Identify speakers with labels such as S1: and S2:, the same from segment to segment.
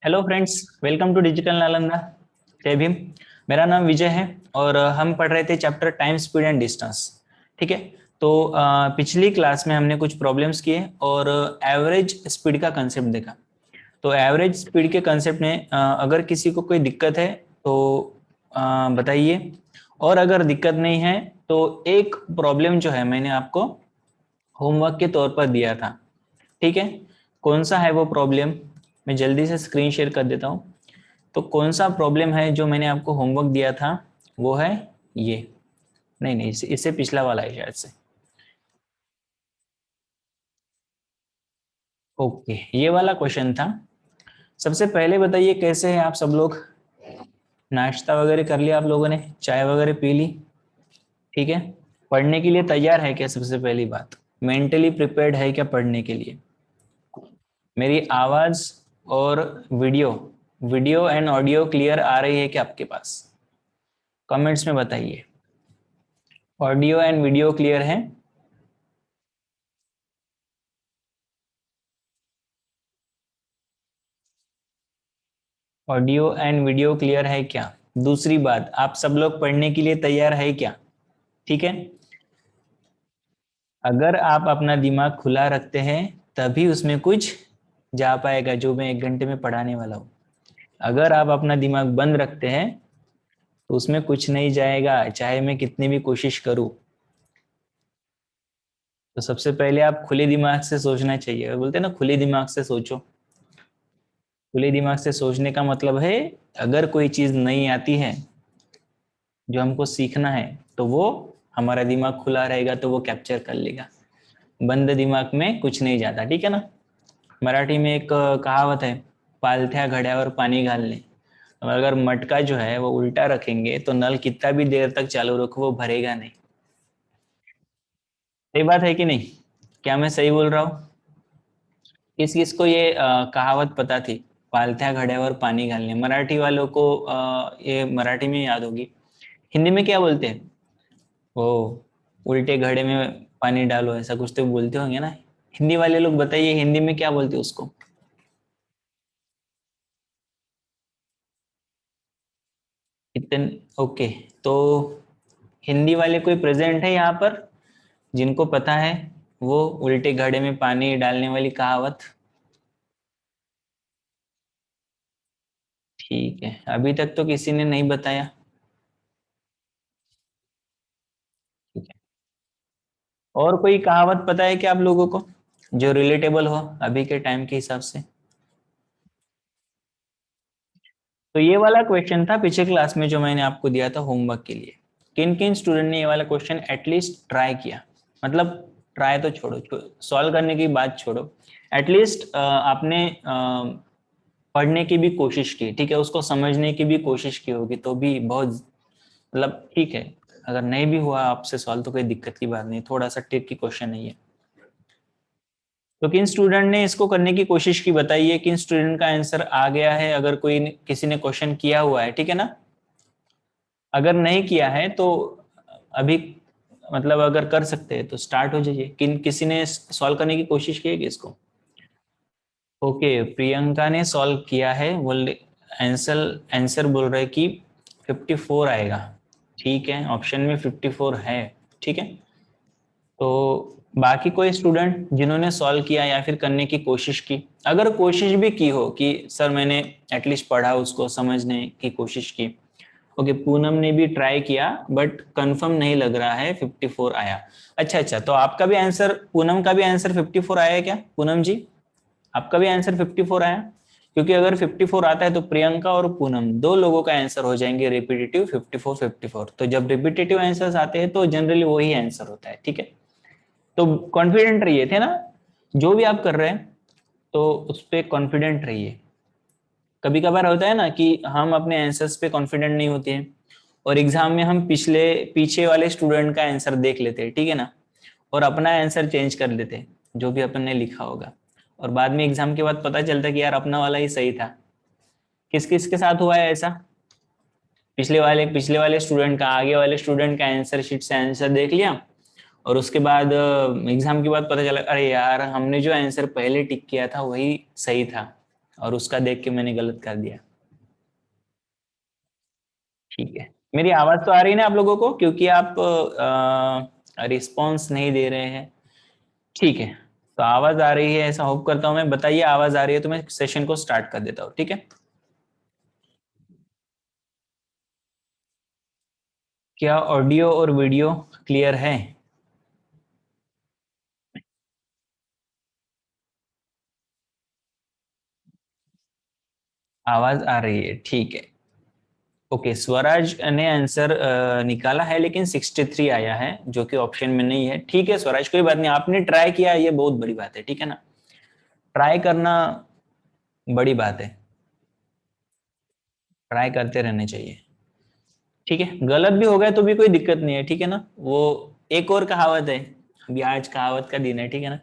S1: Hello friends, welcome to digital Nalanda. जय भीम। मेरा नाम विजय है और हम पढ़ रहे थे chapter time speed and distance. ठीक है। तो पिछली क्लास में हमने कुछ प्रॉब्लम्स किए और एवरेज स्पीड का कंसेप्ट देखा। तो एवरेज स्पीड के कंसेप्ट में अगर किसी को कोई दिक्कत है तो बताइए, और अगर दिक्कत नहीं है तो एक प्रॉब्लम जो है मैंने आपको होमवर्क के तौर पर दिया था। ठीक है। कौन सा है वो प्रॉब्लम? मैं जल्दी से स्क्रीन शेयर कर देता हूँ। तो कौन सा प्रॉब्लम है जो मैंने आपको होमवर्क दिया था? वो है ये। नहीं नहीं, इससे पिछला वाला है शायद से। ओके, ये वाला क्वेश्चन था। सबसे पहले बताइए कैसे हैं आप सब लोग? नाश्ता वगैरह कर लिया आप लोगों ने? चाय वगैरह पी ली? ठीक है। पढ़ने के लिए तैयार है क्या? सबसे पहली बात, मेंटली प्रिपेयर्ड है क्या पढ़ने के लिए? मेरी आवाज और video video and audio clear आ रही है क्या आपके पास? कमेंट्स में बताइए। ऑडियो एंड वीडियो क्लियर है? ऑडियो एंड वीडियो क्लियर है क्या? दूसरी बात, आप सब लोग पढ़ने के लिए तैयार है क्या? ठीक है। अगर आप अपना दिमाग खुला रखते हैं तभी उसमें कुछ जा पाएगा जो मैं 1 घंटे में पढ़ाने वाला हूँ। अगर आप अपना दिमाग बंद रखते हैं तो उसमें कुछ नहीं जाएगा, चाहे मैं कितनी भी कोशिश करूँ। तो सबसे पहले आप खुले दिमाग से सोचना चाहिए। बोलते हैं ना, खुले दिमाग से सोचो। खुले दिमाग से सोचने का मतलब है, अगर कोई चीज नहीं आती है जो हमको सीखना है तो वो, हमारा दिमाग खुला रहेगा तो वो कैप्चर कर लेगा। बंद दिमाग में कुछ नहीं जाता। ठीक है ना। मराठी में एक कहावत है, पालथ्या घड्यावर पानी घालने। अगर मटका जो है वो उल्टा रखेंगे तो नल कितना भी देर तक चालू रखो वो भरेगा नहीं। सही बात है कि नहीं? क्या मैं सही बोल रहा हूँ? किस किस को ये कहावत पता थी? पालथ्या घड्यावर पानी घालने। मराठी वालों को ये मराठी में याद होगी। हिंदी में क्या बोलते हैं वो? उल्टे घड़े में पानी डालो, ऐसा कुछ तो बोलते होंगे ना। हिंदी वाले लोग बताइए, हिंदी में क्या बोलते हैं उसको? इतन ओके। तो हिंदी वाले कोई प्रेजेंट है यहाँ पर जिनको पता है वो उल्टे घड़े में पानी डालने वाली कहावत? ठीक है, अभी तक तो किसी ने नहीं बताया। ठीक है। और कोई कहावत पता है क्या आप लोगों को जो रिलेटेबल हो अभी के टाइम के हिसाब से? तो ये वाला क्वेश्चन था पिछले क्लास में जो मैंने आपको दिया था होमवर्क के लिए। किन किन स्टूडेंट ने ये वाला क्वेश्चन एटलीस्ट ट्राई किया? मतलब ट्राई तो छोड़ो, सॉल्व करने की बात छोड़ो। एटलीस्ट आपने पढ़ने की भी कोशिश की, ठीक है, उसको समझने की भी कोशिश की होगी तो भी बहुत, मतलब ठीक है। अगर नहीं भी हुआ आपसे सॉल्व तो कोई दिक्कत की बात नहीं, थोड़ा सा ट्रिक की क्वेश्चन नहीं है। तो किन स्टूडेंट ने इसको करने की कोशिश की बताइए, किन स्टूडेंट का आंसर आ गया है? अगर कोई किसी ने क्वेश्चन किया हुआ है, ठीक है ना। अगर नहीं किया है तो अभी, मतलब अगर कर सकते हैं तो स्टार्ट हो जाइए। किन किसी ने सॉल्व करने की कोशिश की है कि इसको? ओके, प्रियंका ने सॉल्व किया है। बोल आंसर आंसर बोल रहे कि 54 आएगा। ठीक है, ऑप्शन में 54 है। ठीक है। तो बाकी कोई स्टूडेंट जिन्होंने सॉल्व किया या फिर करने की कोशिश की, अगर कोशिश भी की हो कि सर मैंने एटलीस्ट पढ़ा, उसको समझने की कोशिश की। ओके, पूनम ने भी ट्राई किया बट कंफर्म नहीं लग रहा है 54 आया। अच्छा अच्छा, तो आपका भी आंसर, पूनम का भी आंसर 54 आया है क्या पूनम जी? आपका भी आंसर 54 आया? क्योंकि अगर 54 आता है तो प्रियंका और पूनम दो लोगों का आंसर हो जाएंगे रिपीटेटिव 54 54। तो जब रिपीटेटिव आंसर्स आते हैं तो जनरली वही आंसर होता है। ठीक है। तो कॉन्फिडेंट रहिए, थे ना, जो भी आप कर रहे हैं तो उस पर कॉन्फिडेंट रहिए। कभी कभार होता है ना कि हम अपने आंसर्स पे कॉन्फिडेंट नहीं होते हैं और एग्जाम में हम पिछले पीछे वाले स्टूडेंट का आंसर देख लेते हैं, ठीक है ना, और अपना आंसर चेंज कर लेते हैं जो भी अपन ने लिखा होगा। और बाद में एग्जाम के बाद पता चलता है कि यार अपना वाला ही सही था। किस किस के साथ हुआ है ऐसा? पिछले वाले स्टूडेंट का आगे वाले स्टूडेंट का आंसर शीट से आंसर देख लिया और उसके बाद एग्जाम के बाद पता चला अरे यार हमने जो आंसर पहले टिक किया था वही सही था। और उसका देख के मैंने गलत कर दिया। ठीक है, मेरी आवाज तो आ रही है ना आप लोगों को, क्योंकि आप रिस्पॉन्स नहीं दे रहे हैं। ठीक है, तो आवाज आ रही है ऐसा होप करता हूँ मैं। बताइए आवाज आ रही है तो मैं सेशन को स्टार्ट कर देता हूँ, ठीक है। क्या ऑडियो और वीडियो क्लियर है? आवाज आ रही है, ठीक है। ओके, स्वराज ने आंसर निकाला है, लेकिन 63 आया है, जो कि ऑप्शन में नहीं है। ठीक है स्वराज, कोई बात नहीं, आपने ट्राई किया, ये बहुत बड़ी बात है, ठीक है ना। ट्राई करना बड़ी बात है, ट्राई करते रहने चाहिए। ठीक है, गलत भी हो गया तो भी कोई दिक्कत नहीं है, ठीक है ना। वो एक और कहावत है, अभी आज कहावत का दिन है, ठीक है ना।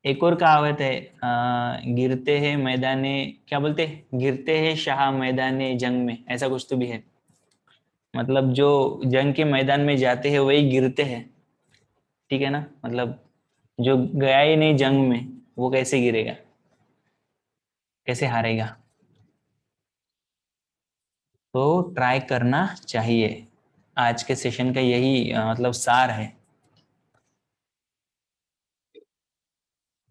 S1: एक और कहावत है, गिरते हैं मैदाने, क्या बोलते हैं, गिरते हैं शाह मैदाने जंग में, ऐसा कुछ तो भी है। मतलब जो जंग के मैदान में जाते हैं वही गिरते हैं, ठीक है ना। मतलब जो गया ही नहीं जंग में, वो कैसे गिरेगा, कैसे हारेगा। तो ट्राई करना चाहिए, आज के सेशन का यही मतलब सार है।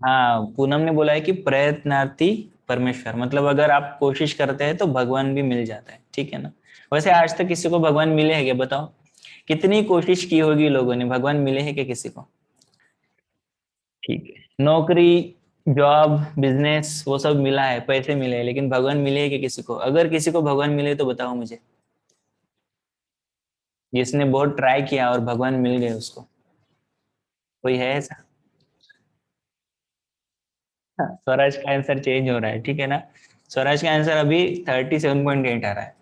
S1: हाँ, पूनम ने बोला है कि प्रयत्नार्थी परमेश्वर, मतलब अगर आप कोशिश करते हैं तो भगवान भी मिल जाता है, ठीक है ना। वैसे आज तक किसी को भगवान मिले हैं क्या, बताओ। कितनी कोशिश की होगी लोगों ने, भगवान मिले हैं क्या किसी को? ठीक है, नौकरी, जॉब, बिजनेस, वो सब मिला है, पैसे मिले हैं, लेकिन भगवान मिले हैं क्या किसी को? अगर किसी को भगवान मिले तो बताओ मुझे, जिसने बहुत ट्राई किया और भगवान मिल गए उसको। कोई है ऐसा? स्वराज का आंसर चेंज हो रहा है, ठीक है ना। स्वराज का आंसर अभी 37.8 आ रहा है।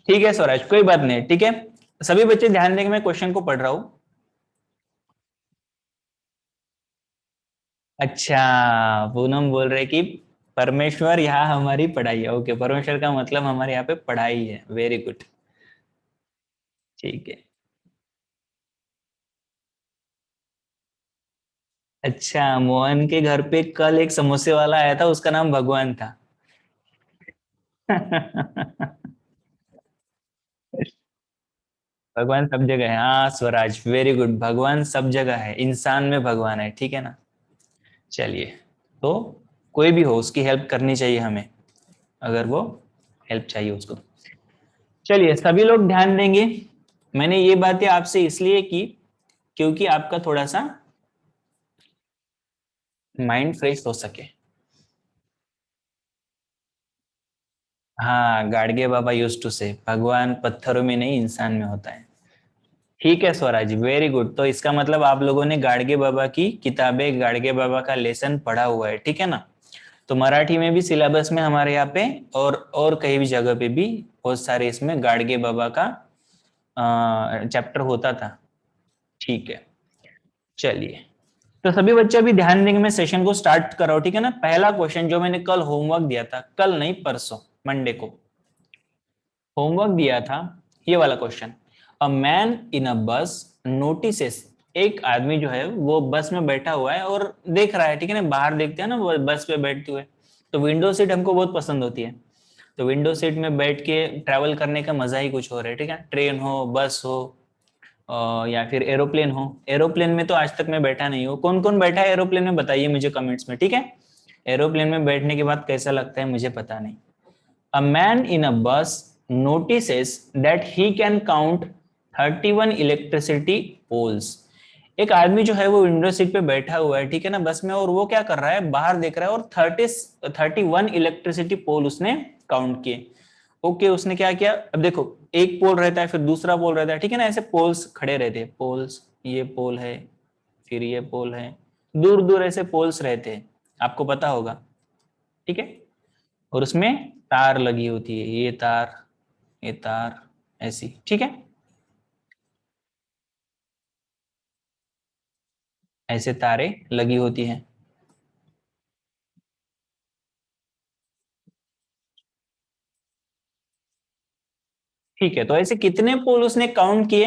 S1: ठीक है स्वराज, कोई बात नहीं, ठीक है। सभी बच्चे ध्यान देंगे, मैं क्वेश्चन को पढ़ रहा हूँ। अच्छा, पूनम बोल रहे कि परमेश्वर यहाँ हमारी पढ़ाई है। ओके, परमेश्वर का मतलब हमारे यहाँ पे पढ़ाई है, वेरी गुड। ठीक है। अच्छा, मोहन के घर पे कल एक समोसे वाला आया था, उसका नाम भगवान था। भगवान सब जगह है, हाँ स्वराज, वेरी गुड। भगवान सब जगह है, इंसान में भगवान है, ठीक है ना। चलिए, तो कोई भी हो उसकी हेल्प करनी चाहिए हमें, अगर वो हेल्प चाहिए उसको। चलिए, सभी लोग ध्यान देंगे। मैंने ये बातें आपसे इसलिए की क्योंकि आपका थोड़ा सा माइंड फ्रेश हो सके। हाँ, गाडगे बाबा यूज्ड टू से, भगवान पत्थरों में नहीं इंसान में होता है। ठीक है स्वराज, वेरी गुड। तो इसका मतलब आप लोगों ने गाडगे बाबा की किताबें, गाडगे बाबा का लेसन पढ़ा हुआ है, ठीक है ना। तो मराठी में भी सिलेबस में हमारे यहाँ पे और कहीं भी जगह पे भी बहुत सारे इसमें गाडगे बाबा का चैप्टर होता था। ठीक है, चलिए। तो सभी बच्चे अभी ध्यान देंगे, मैं सेशन को स्टार्ट कर रहा हूँ, ठीक है ना। पहला क्वेश्चन जो मैंने कल होमवर्क दिया था, कल नहीं परसों, मंडे को होमवर्क दिया था, ये वाला question. A man in a bus notices, एक आदमी जो है वो बस में बैठा हुआ है और देख रहा है, ठीक है ना। बाहर देखते हैं ना वो बस पे बैठते हुए, तो विंडो सीट हमको बहुत पसंद होती है। तो विंडो सीट में बैठ के ट्रैवल करने का मजा ही कुछ और है, ठीक है। ट्रेन हो, बस हो, या फिर एरोप्लेन हो। एरोप्लेन में तो आज तक मैं बैठा नहीं हूँ। कौन कौन बैठा है एरोप्लेन में, बताइए मुझे कमेंट्स में, ठीक है। एरोप्लेन में बैठने के बाद कैसा लगता है मुझे पता नहीं। अ मैन इन अ बस notices that he can count 31 electricity poles. एक आदमी जो है वो विंडो सीट पे बैठा हुआ है, ठीक है ना, बस में, और वो क्या कर रहा है, बाहर देख रहा है, और 31 इलेक्ट्रिसिटी पोल उसने काउंट किए। ओके, उसने क्या किया, अब देखो, एक पोल रहता है, फिर दूसरा पोल रहता है, ठीक है ना, ऐसे पोल्स खड़े रहते हैं, पोल्स, ये पोल है, फिर ये पोल है, दूर दूर ऐसे पोल्स रहते हैं, आपको पता होगा, ठीक है। और उसमें तार लगी होती है, ये तार, ये तार, ऐसी, ठीक है। ऐसे तारे लगी होती हैं। ठीक है, तो ऐसे कितने पोल उसने काउंट किए?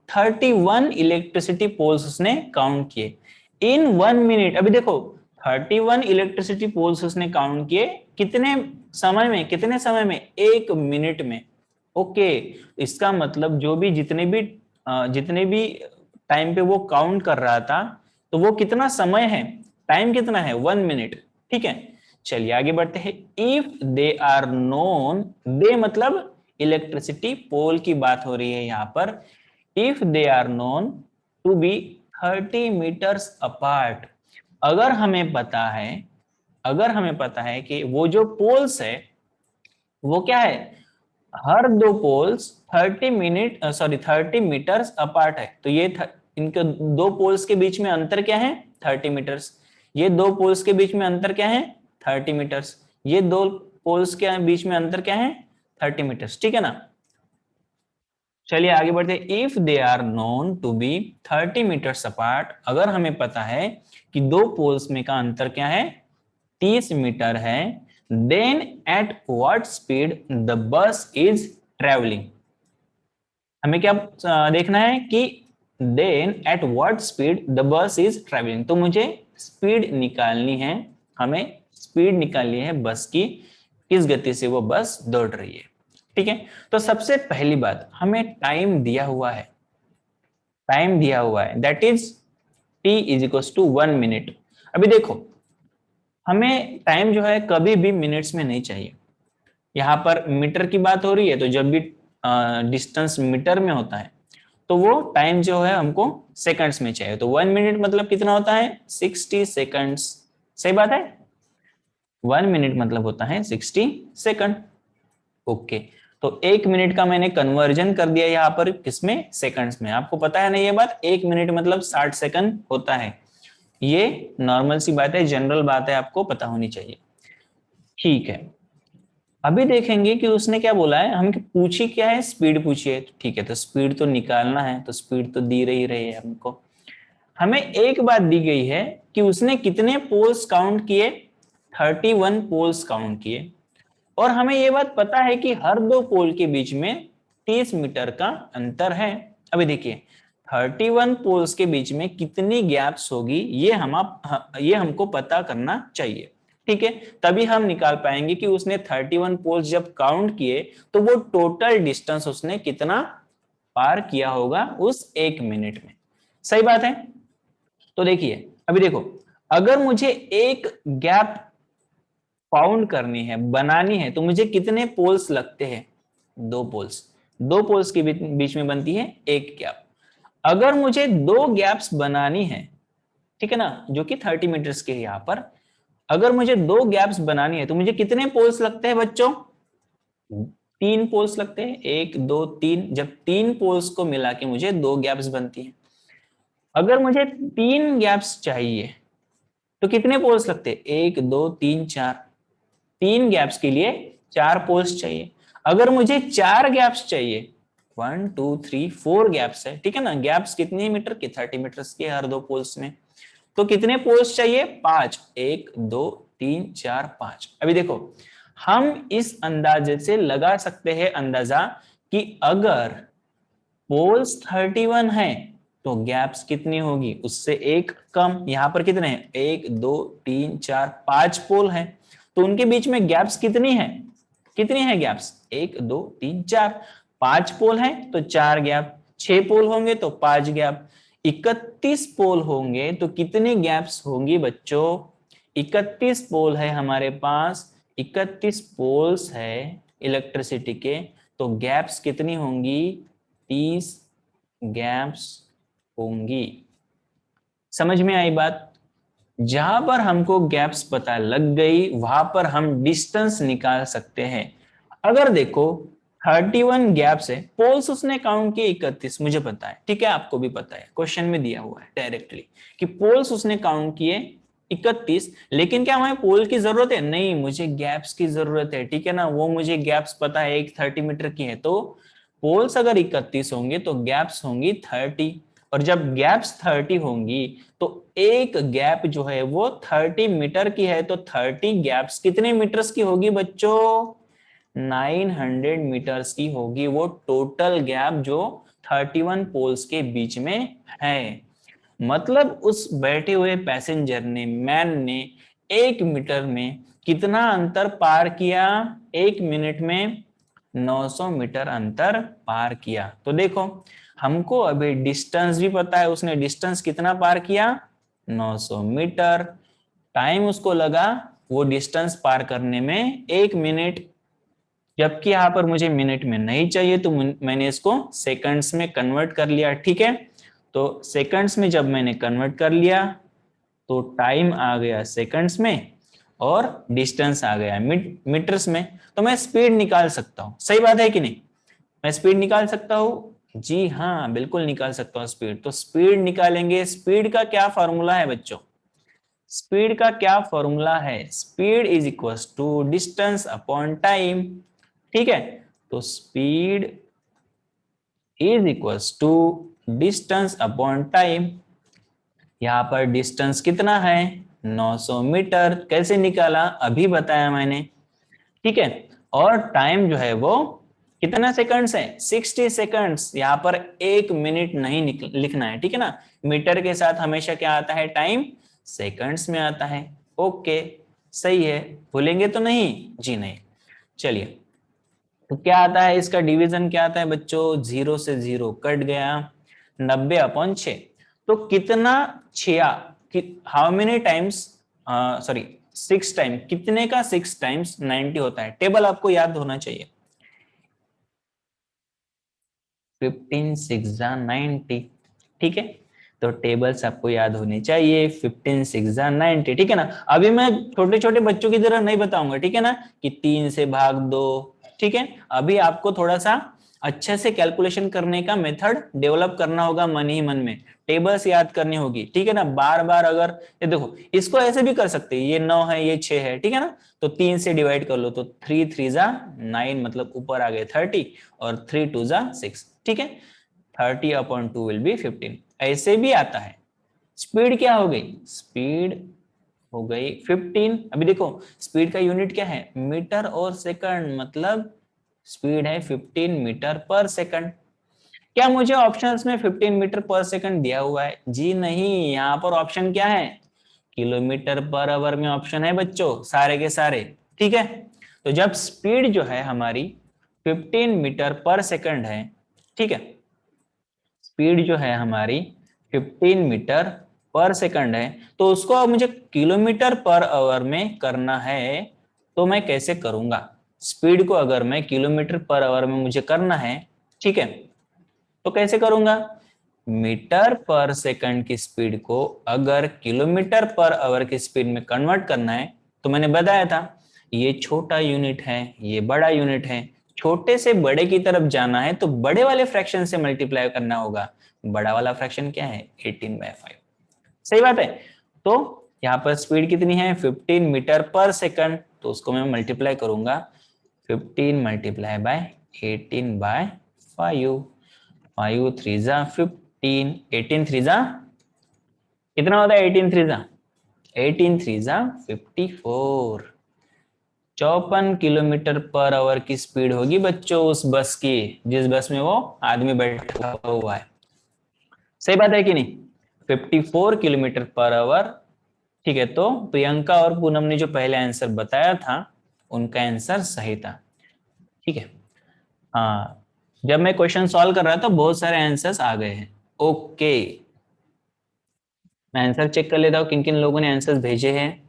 S1: 31 इलेक्ट्रिसिटी पोल्स उसने काउंट किए इन 1 मिनट। अभी देखो, 31 इलेक्ट्रिसिटी पोल्स उसने काउंट किए, कितने समय में, कितने समय में, 1 मिनट में। ओके, इसका मतलब जो भी जितने भी टाइम पे वो काउंट कर रहा था, तो वो कितना समय है, टाइम कितना है, 1 मिनट। ठीक है, चलिए आगे बढ़ते हैं। इफ दे आर नोन, दे मतलब इलेक्ट्रिसिटी पोल की बात हो रही है यहाँ पर। If they are known to be 30 metres apart, अगर हमें पता है, अगर हमें पता है कि वो जो पोल्स है वो क्या है, हर दो पोल्स 30 मीटर्स अपार्ट है, तो ये इनके दो पोल्स के बीच में अंतर क्या है, 30 मीटर्स। ये दो पोल्स के बीच में अंतर क्या है, 30 मीटर्स। ये दो पोल्स के बीच में अंतर क्या है, 30 मीटर्स। ठीक है ना। चलिए आगे बढ़ते हैं। If they are known to be 30 metres apart, अगर हमें पता है कि दो पोल्स में का अंतर क्या है, 30 मीटर है, then at what speed the bus is travelling. हमें क्या देखना है कि then at what speed the bus is travelling, तो मुझे स्पीड निकालनी है, हमें स्पीड निकालनी है बस की, किस गति से वो बस दौड़ रही है। ठीक है, तो सबसे पहली बात, हमें टाइम दिया हुआ है, टाइम दिया हुआ है, that is t is equal to 1 minute. अभी देखो, हमें टाइम जो है कभी भी मिनट्स में नहीं चाहिए, यहाँ पर मीटर की बात हो रही है, तो जब भी डिस्टेंस मीटर में होता है तो वो टाइम जो है हमको सेकंड्स में चाहिए। तो 1 मिनट मतलब कितना होता है, 60 सेकंड्स। सही बात है, 1 मिनट मतलब होता है 60 सेकंड। ओके, तो 1 मिनट का मैंने कन्वर्जन कर दिया यहाँ पर किसमें, सेकंड्स में। आपको पता है ना ये बात, 1 मिनट मतलब 60 सेकंड होता है। ये नॉर्मल सी बात है, जनरल बात है, आपको पता होनी चाहिए। ठीक है, अभी देखेंगे कि उसने क्या बोला है, हम पूछी क्या है, स्पीड पूछी है। ठीक है, तो स्पीड तो निकालना है, तो स्पीड तो दी रही है हमको। हमें एक बात दी गई है कि उसने कितने पोल्स काउंट किए, 31 पोल्स काउंट किए, और हमें यह बात पता है कि हर दो पोल के बीच में 30 मीटर का अंतर है। अभी देखिए, 31 पोल्स के बीच में कितनी गैप्स होगी, ये हमको पता करना चाहिए। ठीक है, तभी हम निकाल पाएंगे कि उसने 31 पोल्स जब काउंट किए तो वो टोटल डिस्टेंस उसने कितना पार किया होगा उस 1 मिनट में। सही बात है। तो देखिए, अभी देखो, अगर मुझे एक गैप फाउंड करनी है, बनानी है, तो मुझे कितने पोल्स लगते हैं, दो पोल्स। दो पोल्स के बीच में बनती है एक गैप। अगर मुझे दो गैप्स बनानी है, ठीक है ना, जो कि 30 मीटर्स के यहां पर, अगर मुझे दो गैप्स बनानी है तो मुझे कितने पोल्स लगते हैं बच्चों, 3 पोल्स लगते हैं, 1 2 3। जब 3 पोल्स को मिला के मुझे दो गैप्स बनती है। अगर मुझे 3 गैप्स चाहिए तो कितने पोल्स लगते हैं, 1 2 3 4। 3 गैप्स के लिए 4 पोल्स चाहिए। अगर मुझे 4 गैप्स चाहिए, 1 2 3 4 गैप्स है, ठीक है ना, गैप्स कितने मीटर के, 30 मीटर्स के हर दो पोल्स में, तो कितने पोल्स चाहिए, 5। 1 2 3 4 5। अभी देखो, हम इस अंदाजे से लगा सकते हैं अंदाजा कि अगर पोल्स 31 है तो गैप्स कितनी होगी, उससे एक कम। यहां पर कितने हैं, 1 2 3 4 5 पोल हैं, तो उनके बीच में गैप्स कितनी है, कितनी है गैप्स, 1 2 3 4। 5 पोल है तो 4 गैप, 6 पोल होंगे तो 5 गैप, 31 पोल होंगे तो कितनी गैप्स होंगी बच्चों, 31 पोल है हमारे पास, 31 पोल्स है इलेक्ट्रिसिटी के, तो गैप्स कितनी होंगी, 30 गैप्स होंगी। समझ में आई बात। जहां पर हमको गैप्स पता लग गई वहां पर हम डिस्टेंस निकाल सकते हैं। अगर देखो 31 गैप्स है, पोल्स उसने काउंट किए 31, मुझे पता है, ठीक है, आपको भी पता है, क्वेश्चन में दिया हुआ है डायरेक्टली कि पोल्स उसने काउंट किए 31। लेकिन क्या हमें पोल की जरूरत है, नहीं, मुझे गैप्स की जरूरत है। ठीक है ना, वो मुझे गैप्स पता है, एक 30 मीटर की है, तो पोल्स अगर 31 होंगे तो गैप्स होंगी 30। और जब गैप्स 30 होंगी तो एक गैप जो है वो 30 मीटर की है, तो 30 गैप्स कितने मीटर्स की होगी बच्चों, 900 मीटर्स की होगी वो टोटल गैप जो 31 पोल्स के बीच में है। मतलब उस बैठे हुए पैसेंजर ने, मैन ने 1 मीटर में कितना अंतर पार किया? 1 मिनट में 900 मीटर अंतर पार किया। तो देखो हमको अभी डिस्टेंस भी पता है, उसने डिस्टेंस कितना पार किया? 900 मीटर। टाइम उसको लगा वो डिस्टेंस पार करने में 1 मिनट, जबकि यहाँ पर मुझे मिनट में नहीं चाहिए तो मैंने इसको सेकंड्स में कन्वर्ट कर लिया। ठीक है, तो सेकंड्स में जब मैंने कन्वर्ट कर लिया तो टाइम आ गया सेकंड्स में और डिस्टेंस आ गया मीटर्स में। तो मैं स्पीड निकाल सकता हूँ, सही बात है कि नहीं? मैं स्पीड निकाल सकता हूँ, जी हाँ बिल्कुल निकाल सकता हूँ स्पीड। तो स्पीड निकालेंगे, स्पीड का क्या फॉर्मूला है बच्चों? स्पीड का क्या फॉर्मूला है? Speed is equal to distance upon time. ठीक है, तो speed is equal to distance upon time. यहाँ पर डिस्टेंस कितना है? 900 मीटर। कैसे निकाला? अभी बताया मैंने। ठीक है, और टाइम जो है वो कितना सेकंड्स है? 60 सेकंड्स। यहाँ पर 1 मिनट नहीं लिखना है, ठीक है ना? मीटर के साथ हमेशा क्या आता है? टाइम सेकंड्स में आता है। ओके, सही है, भूलेंगे तो नहीं? जी नहीं। चलिए, तो क्या आता है इसका डिवीजन? क्या आता है बच्चों? 0 से 0 कट गया, 90/6। तो कितना? छिया, how many times, sorry 6 time, कितने का 6 टाइम्स 90 होता है? टेबल आपको याद होना चाहिए। 15 6 90। ठीक है, तो टेबल्स आपको याद होने चाहिए। 15 6 90, ठीक है ना? अभी मैं छोटे छोटे बच्चों की तरह नहीं बताऊंगा, ठीक है ना, कि 3 से भाग दो। ठीक है, अभी आपको थोड़ा सा अच्छे से कैलकुलेशन करने का मेथड डेवलप करना होगा मन ही मन में। टेबल्स याद करनी होगी, ठीक है ना? बार बार अगर ये देखो, इसको ऐसे भी कर सकते हैं, ये 9 है ये 6 है, ठीक है ना? तो 3 से डिवाइड कर लो, तो 3 3 9, मतलब ऊपर आ गए 30 और 3 2 6। ठीक है, 30/2 विल बी 15। ऐसे भी आता है। स्पीड क्या हो गई? स्पीड हो गई 15। अभी देखो स्पीड का यूनिट क्या है? मीटर और सेकंड, मतलब स्पीड है 15 मीटर पर सेकंड। क्या मुझे ऑप्शंस में 15 मीटर पर सेकंड दिया हुआ है? जी नहीं, यहाँ पर ऑप्शन क्या है? किलोमीटर पर आवर में ऑप्शन है बच्चों, सारे के सारे। ठीक है, तो जब स्पीड जो है हमारी 15 मीटर पर सेकंड है, ठीक है, स्पीड जो है हमारी 15 मीटर पर सेकंड है, तो उसको अब मुझे किलोमीटर पर आवर में करना है। तो मैं कैसे करूंगा? स्पीड को अगर मैं किलोमीटर पर आवर में मुझे करना है, ठीक है, तो कैसे करूंगा? मीटर पर सेकंड की स्पीड को अगर किलोमीटर पर आवर की स्पीड में कन्वर्ट करना है, तो मैंने बताया था ये छोटा यूनिट है, ये बड़ा यूनिट है। छोटे से बड़े की तरफ जाना है तो बड़े वाले फ्रैक्शन से मल्टीप्लाई करना होगा। बड़ा वाला फ्रैक्शन क्या है? 18/5। सही बात है। तो यहाँ पर स्पीड कितनी है? 15 मीटर पर सेकंड, तो उसको मैं मल्टीप्लाई करूंगा 15 मल्टीप्लाई बाय 18/5। 5 3 15, 18 3 कितना होता है? 18 3 18 3 54। 54 किलोमीटर पर आवर की स्पीड होगी बच्चों उस बस की, जिस बस में वो आदमी बैठा हुआ है। सही बात है कि नहीं? 54 किलोमीटर पर आवर। ठीक है, तो प्रियंका और पूनम ने जो पहले आंसर बताया था उनका आंसर सही था। ठीक है, हाँ, जब मैं क्वेश्चन सॉल्व कर रहा था बहुत सारे आंसर्स आ गए हैं। ओके, मैं आंसर चेक कर लेता हूँ किन किन लोगों ने आंसर्स भेजे हैं।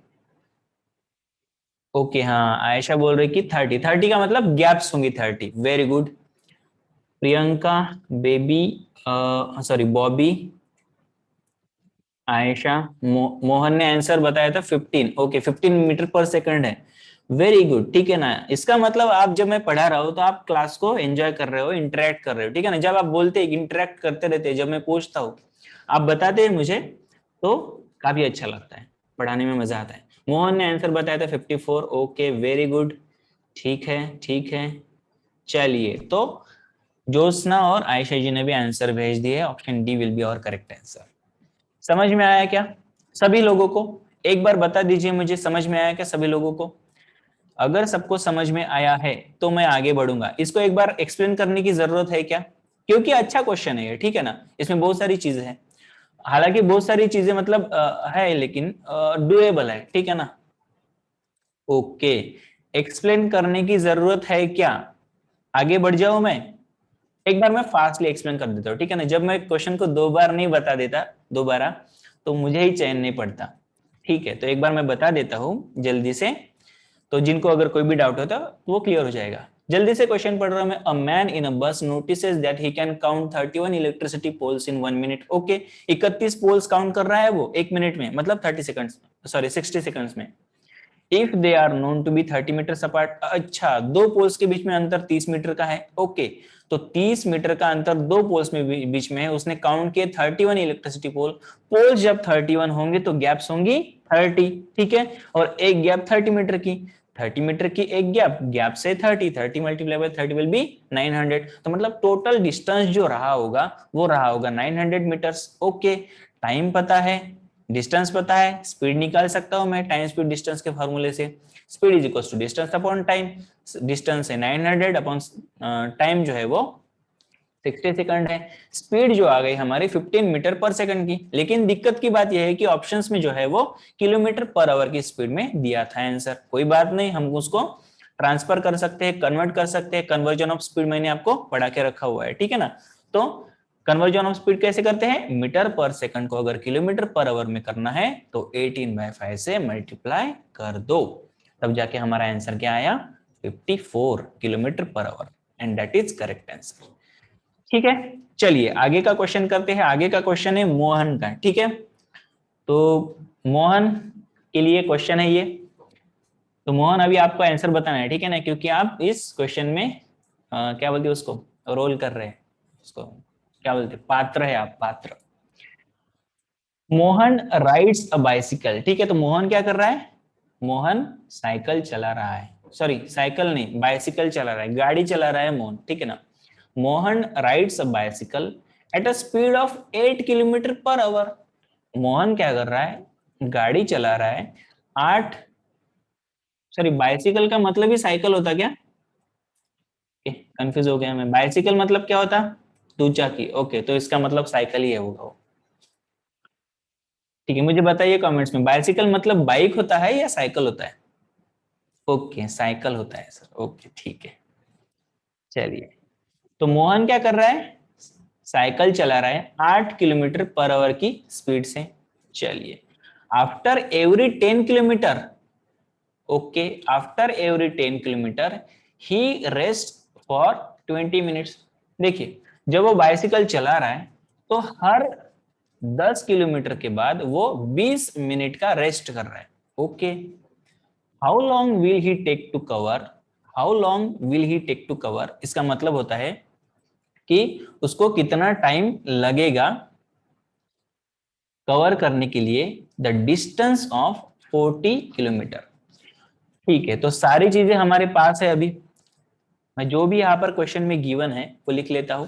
S1: ओके, हाँ, आयशा बोल रही कि 30 का मतलब गैप्स होंगी 30। Very good. Priyanka, baby, sorry Bobby, Ayesha, Mohan ने आंसर बताया था 15। ओके, 15 मीटर पर सेकंड है। वेरी गुड, ठीक है ना? इसका मतलब आप जब मैं पढ़ा रहा हूँ तो आप क्लास को एंजॉय कर रहे हो, इंटरेक्ट कर रहे हो, ठीक है ना? जब आप बोलते हैं इंटरेक्ट करते रहते हैं, जब मैं पूछता हूँ आप बताते हैं मुझे, तो काफी अच्छा लगता है, पढ़ाने में मजा आता है। मोहन ने आंसर बताया था 54। ओके, वेरी गुड, ठीक है, ठीक है। चलिए, तो ज्योत्सना और आयशा जी ने भी आंसर भेज दिए। ऑप्शन डी विल बी और करेक्ट आंसर। समझ में आया क्या सभी लोगों को? एक बार बता दीजिए मुझे, समझ में आया क्या सभी लोगों को? अगर सबको समझ में आया है तो मैं आगे बढ़ूंगा। इसको एक बार एक्सप्लेन करने की जरूरत है क्या? क्योंकि अच्छा क्वेश्चन है ये, ठीक है ना? इसमें बहुत सारी चीजें हैं। हालांकि बहुत सारी चीजें मतलब है, लेकिन डुएबल है, ठीक है ना। ओके, एक्सप्लेन करने की जरूरत है क्या? आगे बढ़ जाऊं मैं? एक बार मैं फास्टली एक्सप्लेन कर देता हूँ, ठीक है ना। जब मैं क्वेश्चन को दो बार नहीं बता देता दोबारा, तो मुझे ही चैन नहीं पड़ता। ठीक है, तो एक बार मैं बता देता हूँ जल्दी से, तो जिनको अगर कोई भी डाउट होता तो वो क्लियर हो जाएगा। जल्दी से क्वेश्चन पढ़ रहा हूं मैं। A man in a bus notices that he can count 31 electricity poles in 1 minute. Okay, 31 poles count कर रहा है वो 1 मिनट में, मतलब 30 सेकंड्स, सॉरी 60 सेकंड्स में। If they are known to be 30 metre apart, अच्छा दो पोल्स के बीच में अंतर 30 मीटर का है। ओके, तो 30 मीटर का अंतर दो पोल्स में बीच में है, उसने काउंट किए 31 इलेक्ट्रिसिटी पोल। पोल्स जब 31 होंगे तो गैप्स होंगी 30, ठीक है। और एक गैप 30 मीटर की, 30 मीटर की एक गैप, गैप से 30 मल्टीप्लाई बाय 30 विल बी 900। तो मतलब टोटल डिस्टेंस जो रहा होगा वो रहा होगा 900 मीटर्स। ओके, टाइम पता है, डिस्टेंस पता है, स्पीड निकाल सकता हूं मैं टाइम स्पीड डिस्टेंस के फॉर्मूले से। Speed is equal to distance upon time. Distance है 900 अपॉन टाइम जो है वो 60 सेकंड है। स्पीड जो आ गई हमारी 15 मीटर पर सेकंड की। लेकिन दिक्कत की बात यह है कि ऑप्शंस में जो है वो किलोमीटर पर आवर की स्पीड में दिया था आंसर। कोई बात नहीं, हम उसको ट्रांसफर कर सकते हैं, कन्वर्ट कर सकते हैं। कन्वर्जन ऑफ स्पीड मैंने आपको पढ़ा के रखा हुआ है, ठीक है ना। तो कन्वर्जन ऑफ स्पीड कैसे करते हैं? मीटर पर सेकंड को अगर किलोमीटर पर आवर में करना है तो 18/5 से मल्टीप्लाई कर दो, तब जाके हमारा आंसर क्या आया? 54 kilometre per our, and that is correct answer. ठीक है, चलिए आगे का क्वेश्चन करते हैं। आगे का क्वेश्चन है मोहन का, ठीक है। तो मोहन के लिए क्वेश्चन है ये। तो मोहन अभी आपको आंसर बताना है, ठीक है ना, क्योंकि आप इस क्वेश्चन में क्या बोलते हैं उसको, रोल कर रहे हैं, उसको क्या बोलते हैं, पात्र है आप, पात्र। मोहन राइड्स अ बाइसिकल, ठीक है। तो मोहन क्या कर रहा है? मोहन साइकिल चला रहा है, सॉरी साइकिल नहीं, बाइसिकल चला रहा है, गाड़ी चला रहा है मोहन, ठीक है ना। Mohan rides a bicycle at a speed of 8 kilometre per hour. Mohan क्या कर रहा है? गाड़ी चला रहा है 8, सॉरी बाइसिकल का मतलब ही साइकिल होता क्या? कंफ्यूज हो गया मैं। बाइसिकल मतलब क्या होता? दुचाकी। ओके, तो इसका मतलब साइकिल ही है होगा। ठीक है, मुझे बताइए कमेंट्स में, बाइसिकल मतलब बाइक होता है या साइकिल होता है? ओके, साइकिल होता है सर। ओके ठीक है, चलिए। तो मोहन क्या कर रहा है? साइकिल चला रहा है 8 किलोमीटर पर आवर की स्पीड से। चलिए, after every 10 kilometre, okay, after every 10 kilometre he rest for 20 minutes. देखिए, जब वो बाइसिकल चला रहा है तो हर 10 किलोमीटर के बाद वो 20 मिनट का रेस्ट कर रहा है। Okay, how long will he take to cover, how long will he take to cover, इसका मतलब होता है कि उसको कितना टाइम लगेगा कवर करने के लिए द डिस्टेंस ऑफ 40 किलोमीटर। ठीक है, तो सारी चीजें हमारे पास है। अभी मैं जो भी यहाँ पर क्वेश्चन में गिवन है वो लिख लेता हूं।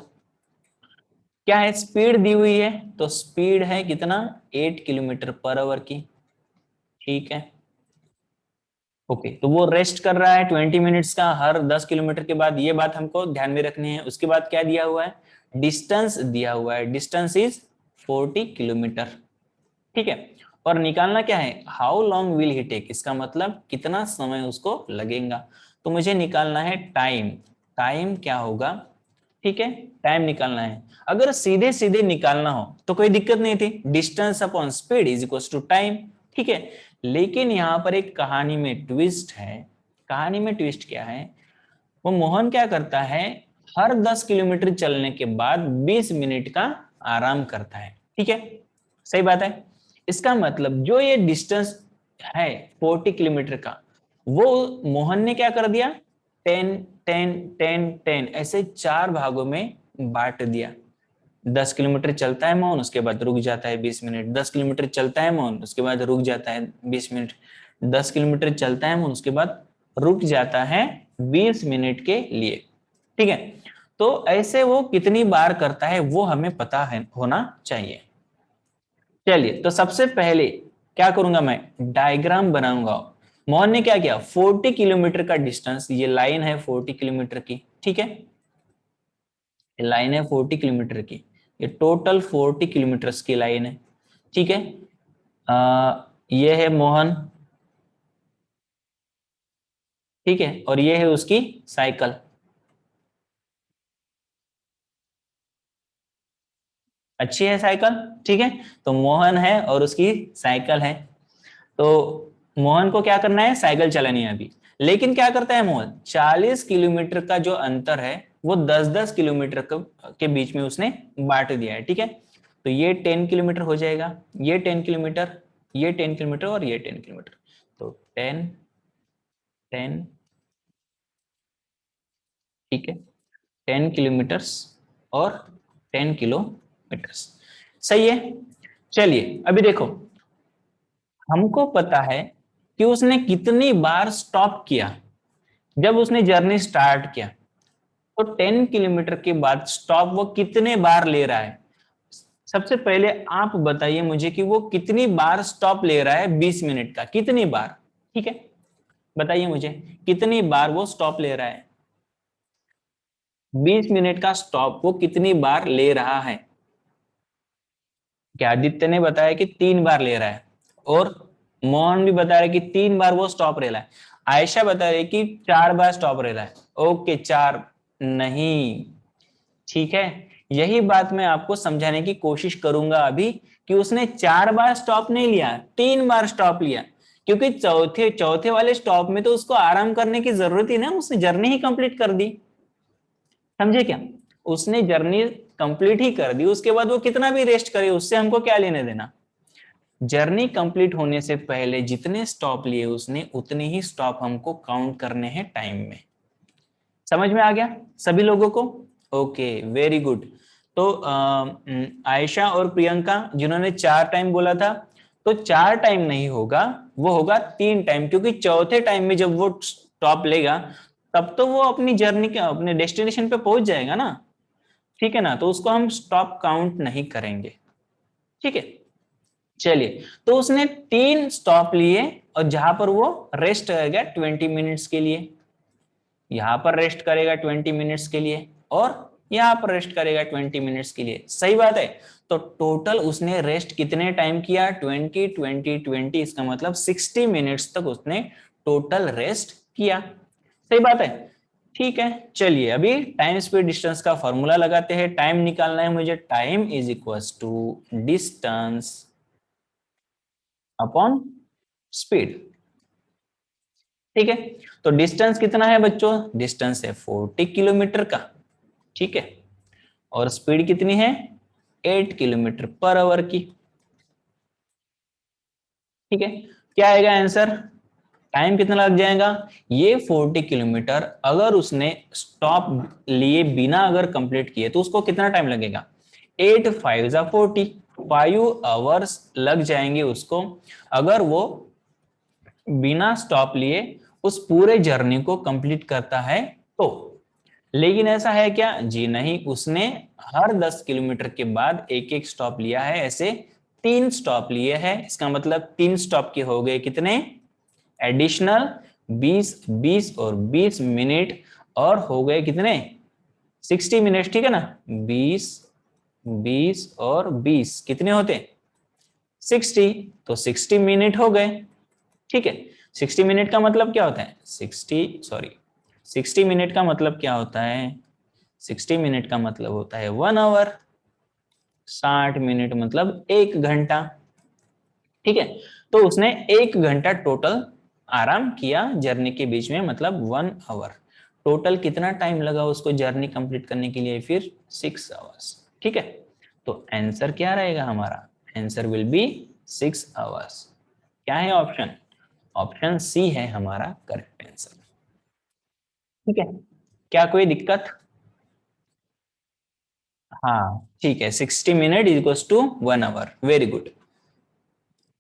S1: क्या है? स्पीड दी हुई है, तो स्पीड है कितना? 8 किलोमीटर पर आवर की, ठीक है। ओके, तो वो रेस्ट कर रहा है 20 मिनट्स का हर 10 किलोमीटर के बाद, ये बात हमको ध्यान में रखनी है। उसके बाद क्या दिया हुआ है? डिस्टेंस दिया हुआ है, डिस्टेंस इज 40 किलोमीटर, ठीक है। और निकालना क्या है? How long will he take, इसका मतलब कितना समय उसको लगेगा। तो मुझे निकालना है टाइम। टाइम क्या होगा? ठीक है, टाइम निकालना है। अगर सीधे सीधे निकालना हो तो कोई दिक्कत नहीं थी, distance upon speed is equal to time, ठीक है। लेकिन यहां पर एक कहानी में ट्विस्ट है। कहानी में ट्विस्ट क्या है? वो मोहन क्या करता है, हर 10 किलोमीटर चलने के बाद 20 मिनट का आराम करता है, ठीक है। सही बात है। इसका मतलब जो ये डिस्टेंस है 40 किलोमीटर का, वो मोहन ने क्या कर दिया, 10 10 10 10 ऐसे 4 भागों में बांट दिया। 10 किलोमीटर चलता है मोहन, उसके बाद रुक जाता है 20 मिनट। 10 किलोमीटर चलता है मोहन, उसके बाद रुक जाता है 20 मिनट। 10 किलोमीटर चलता है मोहन, उसके बाद रुक जाता है 20 मिनट के लिए, ठीक है। तो ऐसे वो कितनी बार करता है वो हमें पता है, होना चाहिए। चलिए, तो सबसे पहले क्या करूंगा, मैं डायग्राम बनाऊंगा। मोहन ने क्या किया, 40 किलोमीटर का डिस्टेंस, ये लाइन है 40 किलोमीटर की, ठीक है, ये लाइन है 40 किलोमीटर की। ये टोटल 40 किलोमीटर की लाइन है, ठीक है। ये है मोहन, ठीक है, और ये है उसकी साइकिल। अच्छी है साइकिल, ठीक है। तो मोहन है और उसकी साइकिल है। तो मोहन को क्या करना है, साइकिल चलानी है अभी। लेकिन क्या करता है मोहन, 40 किलोमीटर का जो अंतर है वो 10-10 किलोमीटर के बीच में उसने बांट दिया है, ठीक है। तो ये 10 किलोमीटर हो जाएगा, ये 10 किलोमीटर, ये 10 किलोमीटर और ये 10 किलोमीटर। तो 10 10, ठीक है, 10 किलोमीटर्स और 10 किलोमीटर्स, सही है। चलिए अभी देखो, हमको पता है कि उसने कितनी बार स्टॉप किया जब उसने जर्नी स्टार्ट किया। तो 10 किलोमीटर के बाद स्टॉप वो कितने बार ले रहा है। सबसे पहले आप बताइए मुझे कि वो कितनी बार स्टॉप ले रहा है 20 मिनट का, कितनी बार, ठीक है। बताइए मुझे कितनी बार वो स्टॉप ले रहा है, 20 मिनट का स्टॉप वो कितनी बार ले रहा है। क्या आदित्य ने बताया कि 3 बार ले रहा है, और मोहन भी बता रहे कि 3 बार वो स्टॉप ले रहा है। आयशा बता रही कि 4 बार स्टॉप ले रहा है। ओके, 4 नहीं, ठीक है। यही बात मैं आपको समझाने की कोशिश करूंगा अभी, कि उसने 4 बार स्टॉप नहीं लिया, 3 बार स्टॉप लिया। क्योंकि चौथे चौथे वाले स्टॉप में तो उसको आराम करने की जरूरत ही ना, उसने जर्नी ही कंप्लीट कर दी। समझे क्या, उसने जर्नी कंप्लीट ही कर दी, उसके बाद वो कितना भी रेस्ट करे उससे हमको क्या लेने देना। जर्नी कंप्लीट होने से पहले जितने स्टॉप लिए उसने, उतने ही स्टॉप हमको काउंट करने हैं टाइम में। समझ में आ गया सभी लोगों को। Okay, very good. तो आयशा और प्रियंका जिन्होंने 4 टाइम बोला था, तो 4 टाइम नहीं होगा, वो होगा 3 टाइम, क्योंकि चौथे टाइम में जब वो स्टॉप लेगा तब तो वो अपनी जर्नी के अपने डेस्टिनेशन पे पहुंच जाएगा ना, ठीक है ना। तो उसको हम स्टॉप काउंट नहीं करेंगे, ठीक है। चलिए, तो उसने 3 स्टॉप लिए, और जहां पर वो रेस्ट करेगा 20 मिनट्स के लिए, यहां पर रेस्ट करेगा 20 मिनट्स के लिए, और यहां पर रेस्ट करेगा 20 मिनट्स के लिए, सही बात है। तो टोटल उसने रेस्ट कितने टाइम किया, 20 20 20, इसका मतलब 60 मिनट्स तक उसने टोटल रेस्ट किया, सही बात है। ठीक है, चलिए अभी टाइम स्पीड डिस्टेंस का फॉर्मूला लगाते हैं। टाइम निकालना है मुझे, time is equals to distance upon speed, ठीक है। तो डिस्टेंस कितना है बच्चों, डिस्टेंस है 40 किलोमीटर का, ठीक है। और स्पीड कितनी है, 8 किलोमीटर पर आवर की, ठीक है। क्या आएगा आंसर, टाइम कितना लग जाएगा, ये 40 किलोमीटर अगर उसने स्टॉप लिए बिना अगर कंप्लीट किए तो उसको कितना टाइम लगेगा, 8 5 जा 40, 5 आवर्स लग जाएंगे उसको, अगर वो बिना स्टॉप लिए उस पूरे जर्नी को कंप्लीट करता है तो। लेकिन ऐसा है क्या, जी नहीं, उसने हर 10 किलोमीटर के बाद एक एक स्टॉप लिया है, ऐसे 3 स्टॉप लिए हैं। इसका मतलब 3 स्टॉप के हो गए कितने, एडिशनल 20 20 और 20 मिनट, और हो गए कितने, 60 मिनट, ठीक है ना। 20 20 और 20 कितने होते, 60, तो 60 मिनट हो गए, ठीक है। 60 मिनट का मतलब क्या होता है, 60 मिनट का मतलब क्या होता है, 60 मिनट का मतलब होता है 1 आवर, 60 मिनट मतलब 1 घंटा, ठीक है। तो उसने 1 घंटा टोटल आराम किया जर्नी के बीच में, मतलब 1 आवर। टोटल कितना टाइम लगा उसको जर्नी कंप्लीट करने के लिए, फिर 6 आवर्स, ठीक है। तो आंसर क्या रहेगा हमारा, आंसर विल बी 6 आवर्स। क्या है ऑप्शन, ऑप्शन सी है हमारा करेक्ट आंसर, ठीक है। क्या कोई दिक्कत, हाँ ठीक है, 60 minute equals to 1 hour, very good.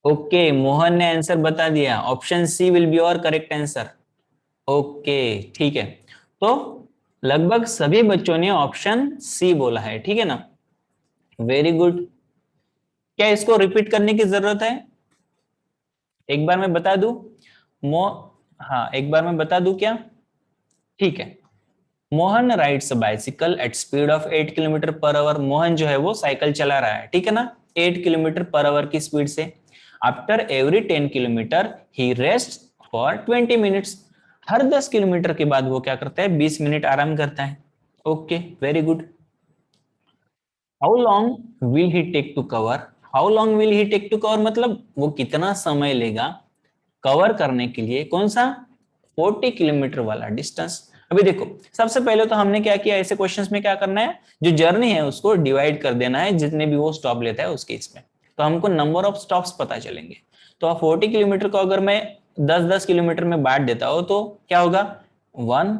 S1: Okay, Mohan ने आंसर बता दिया, option C will be your correct answer. Okay, ठीक है। तो लगभग सभी बच्चों ने ऑप्शन सी बोला है, ठीक है ना, वेरी गुड। क्या इसको रिपीट करने की जरूरत है, एक बार मैं बता दूं, मो हाँ एक बार मैं बता दूं क्या, ठीक है। Mohan rides bicycle at speed of 8 kilometre per hour. Mohan जो है वो साइकिल चला रहा है, ठीक है ना, 8 किलोमीटर पर आवर की स्पीड से। After every 10 kilometre he rest for 20 minutes. Her 10 kilometre के बाद वो क्या करता है, 20 मिनट आराम करता है। Okay, very good. How long will he take to cover. How long will he take to cover मतलब वो कितना समय लेगा कवर करने के लिए, कौन सा, 40 किलोमीटर वाला डिस्टेंस। अभी देखो, सबसे पहले तो हमने क्या किया, ऐसे क्वेश्चंस में क्या करना है, जो जर्नी है उसको डिवाइड कर देना है जितने भी वो स्टॉप लेता है उसके इसमें, तो हमको नंबर ऑफ स्टॉप्स पता चलेंगे। तो 40 किलोमीटर को अगर मैं 10-10 किलोमीटर में बांट देता हूं तो क्या होगा, 1,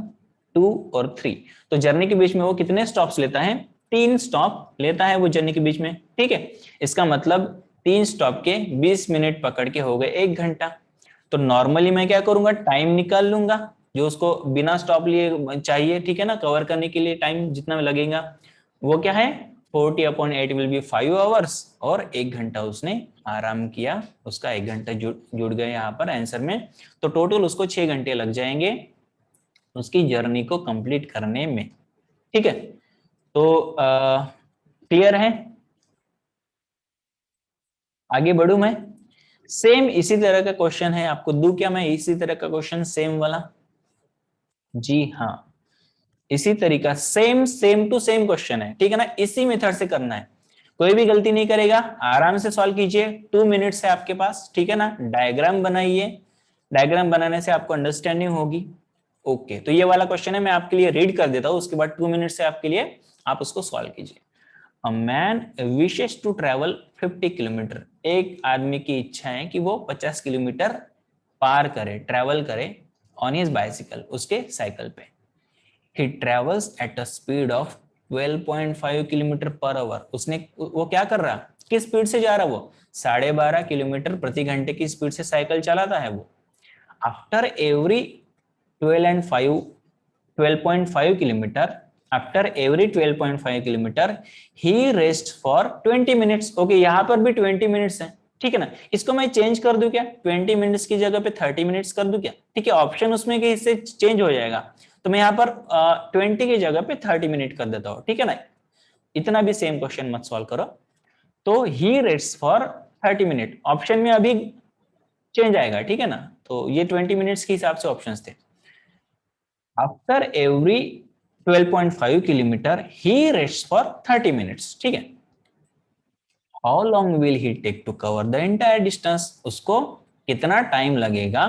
S1: 2 और 3। तो जर्नी के बीच में वो कितने स्टॉप्स लेता है, 3 स्टॉप लेता है वो जर्नी के बीच में, ठीक है। इसका मतलब 3 स्टॉप के 20 मिनट पकड़ के हो गए 1 घंटा। तो नॉर्मली मैं क्या करूंगा, टाइम निकाल लूंगा जो उसको बिना स्टॉप लिए चाहिए, ठीक है ना, कवर करने के लिए टाइम जितना लगेगा वो क्या है, 40/8 विल बी 5 आवर्स, और 1 घंटा उसने आराम किया, उसका 1 घंटा जुड़ जुड़ गया यहाँ पर आंसर में। तो टोटल उसको 6 घंटे लग जाएंगे उसकी जर्नी को कंप्लीट करने में, ठीक है। तो क्लियर है, आगे बढ़ू मैं। सेम इसी तरह का क्वेश्चन है, आपको दूं क्या मैं इसी तरह का क्वेश्चन सेम वाला। जी हाँ, इसी तरीका same same to same question है, ठीक है ना, इसी मेथड से करना है, कोई भी गलती नहीं करेगा, आराम से सॉल्व कीजिए। 2 मिनट्स है आपके पास, ठीक है ना, डायग्राम बनाइए, डायग्राम बनाने से आपको अंडरस्टैंडिंग होगी। ओके, तो ये वाला क्वेश्चन है, मैं आपके लिए रीड कर देता हूं, उसके बाद 2 मिनट से आपके लिए आप उसको सॉल्व कीजिए। A man wishes to travel 50 kilometre. एक आदमी की इच्छा है कि वो 50 किलोमीटर पार करे, ट्रेवल करे, ऑन हिज बाइसिकल, उसके साइकिल पे। ही travels at a speed of 12.5 kilometre per hour. उसने वो क्या कर रहा, किस स्पीड से जा रहा, वो 12.5 किलोमीटर प्रति घंटे की स्पीड से साइकिल चलाता है वो। After every 12.5 kilometre, after every 12.5 kilometre he rest for 20 minutes. Okay, यहाँ पर भी 20 मिनट्स है, ठीक है ना, इसको मैं चेंज कर दूं क्या, 20 मिनट्स की जगह पे 30 मिनट्स कर दूं क्या, ठीक है, ऑप्शन उसमें के इससे चेंज हो जाएगा। तो मैं यहाँ पर 20 की जगह पे 30 मिनट कर देता हूँ, ठीक है ना। इतना भी सेम क्वेश्चन मत सॉल्व करो। तो ही रेस्ट फॉर 30 मिनट, ऑप्शन में अभी चेंज आएगा, ठीक है ना, तो ये 20 मिनट्स के हिसाब से ऑप्शन थे। After every 12.5 kilometre he rest for 30 minutes, ठीक है। How long will he take to cover the entire distance, उसको कितना टाइम लगेगा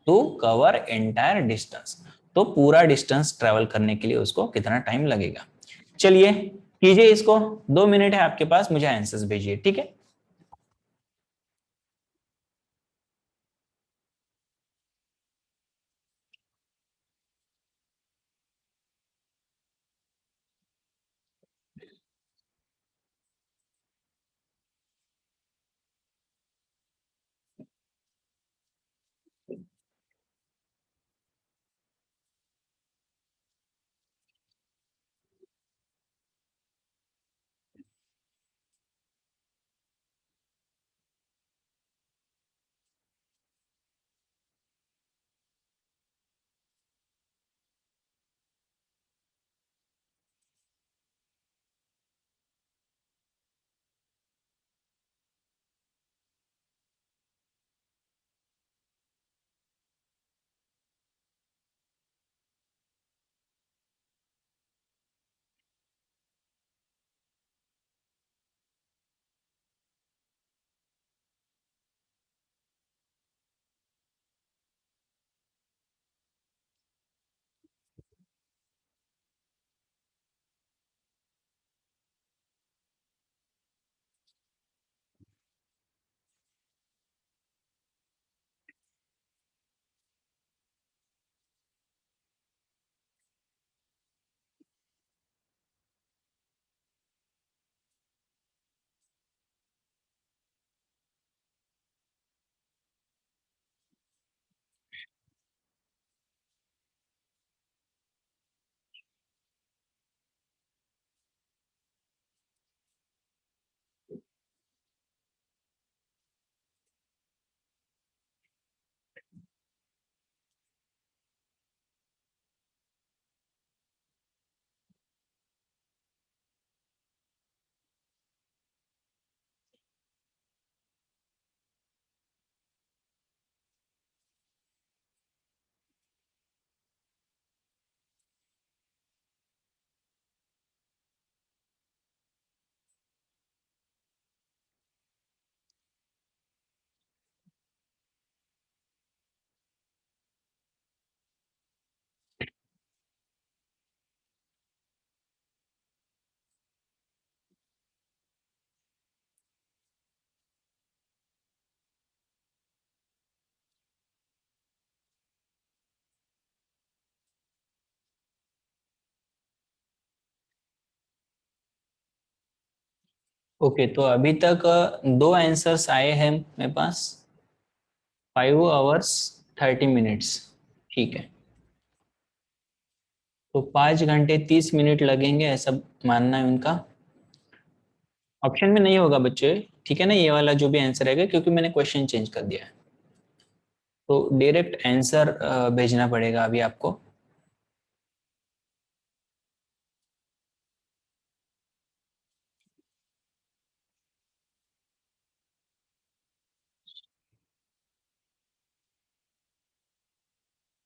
S1: टू कवर एंटायर डिस्टेंस, तो पूरा डिस्टेंस ट्रेवल करने के लिए उसको कितना टाइम लगेगा। चलिए कीजिए इसको, 2 मिनट है आपके पास, मुझे आंसर्स भेजिए, ठीक है। ओके, तो अभी तक दो आंसर्स आए हैं मेरे पास, 5 hours 30 minutes। ठीक है, तो 5 घंटे 30 मिनट लगेंगे ऐसा मानना है उनका। ऑप्शन में नहीं होगा बच्चे, ठीक है ना, ये वाला जो भी आंसर रहेगा, क्योंकि मैंने क्वेश्चन चेंज कर दिया है। तो डायरेक्ट आंसर भेजना पड़ेगा अभी आपको।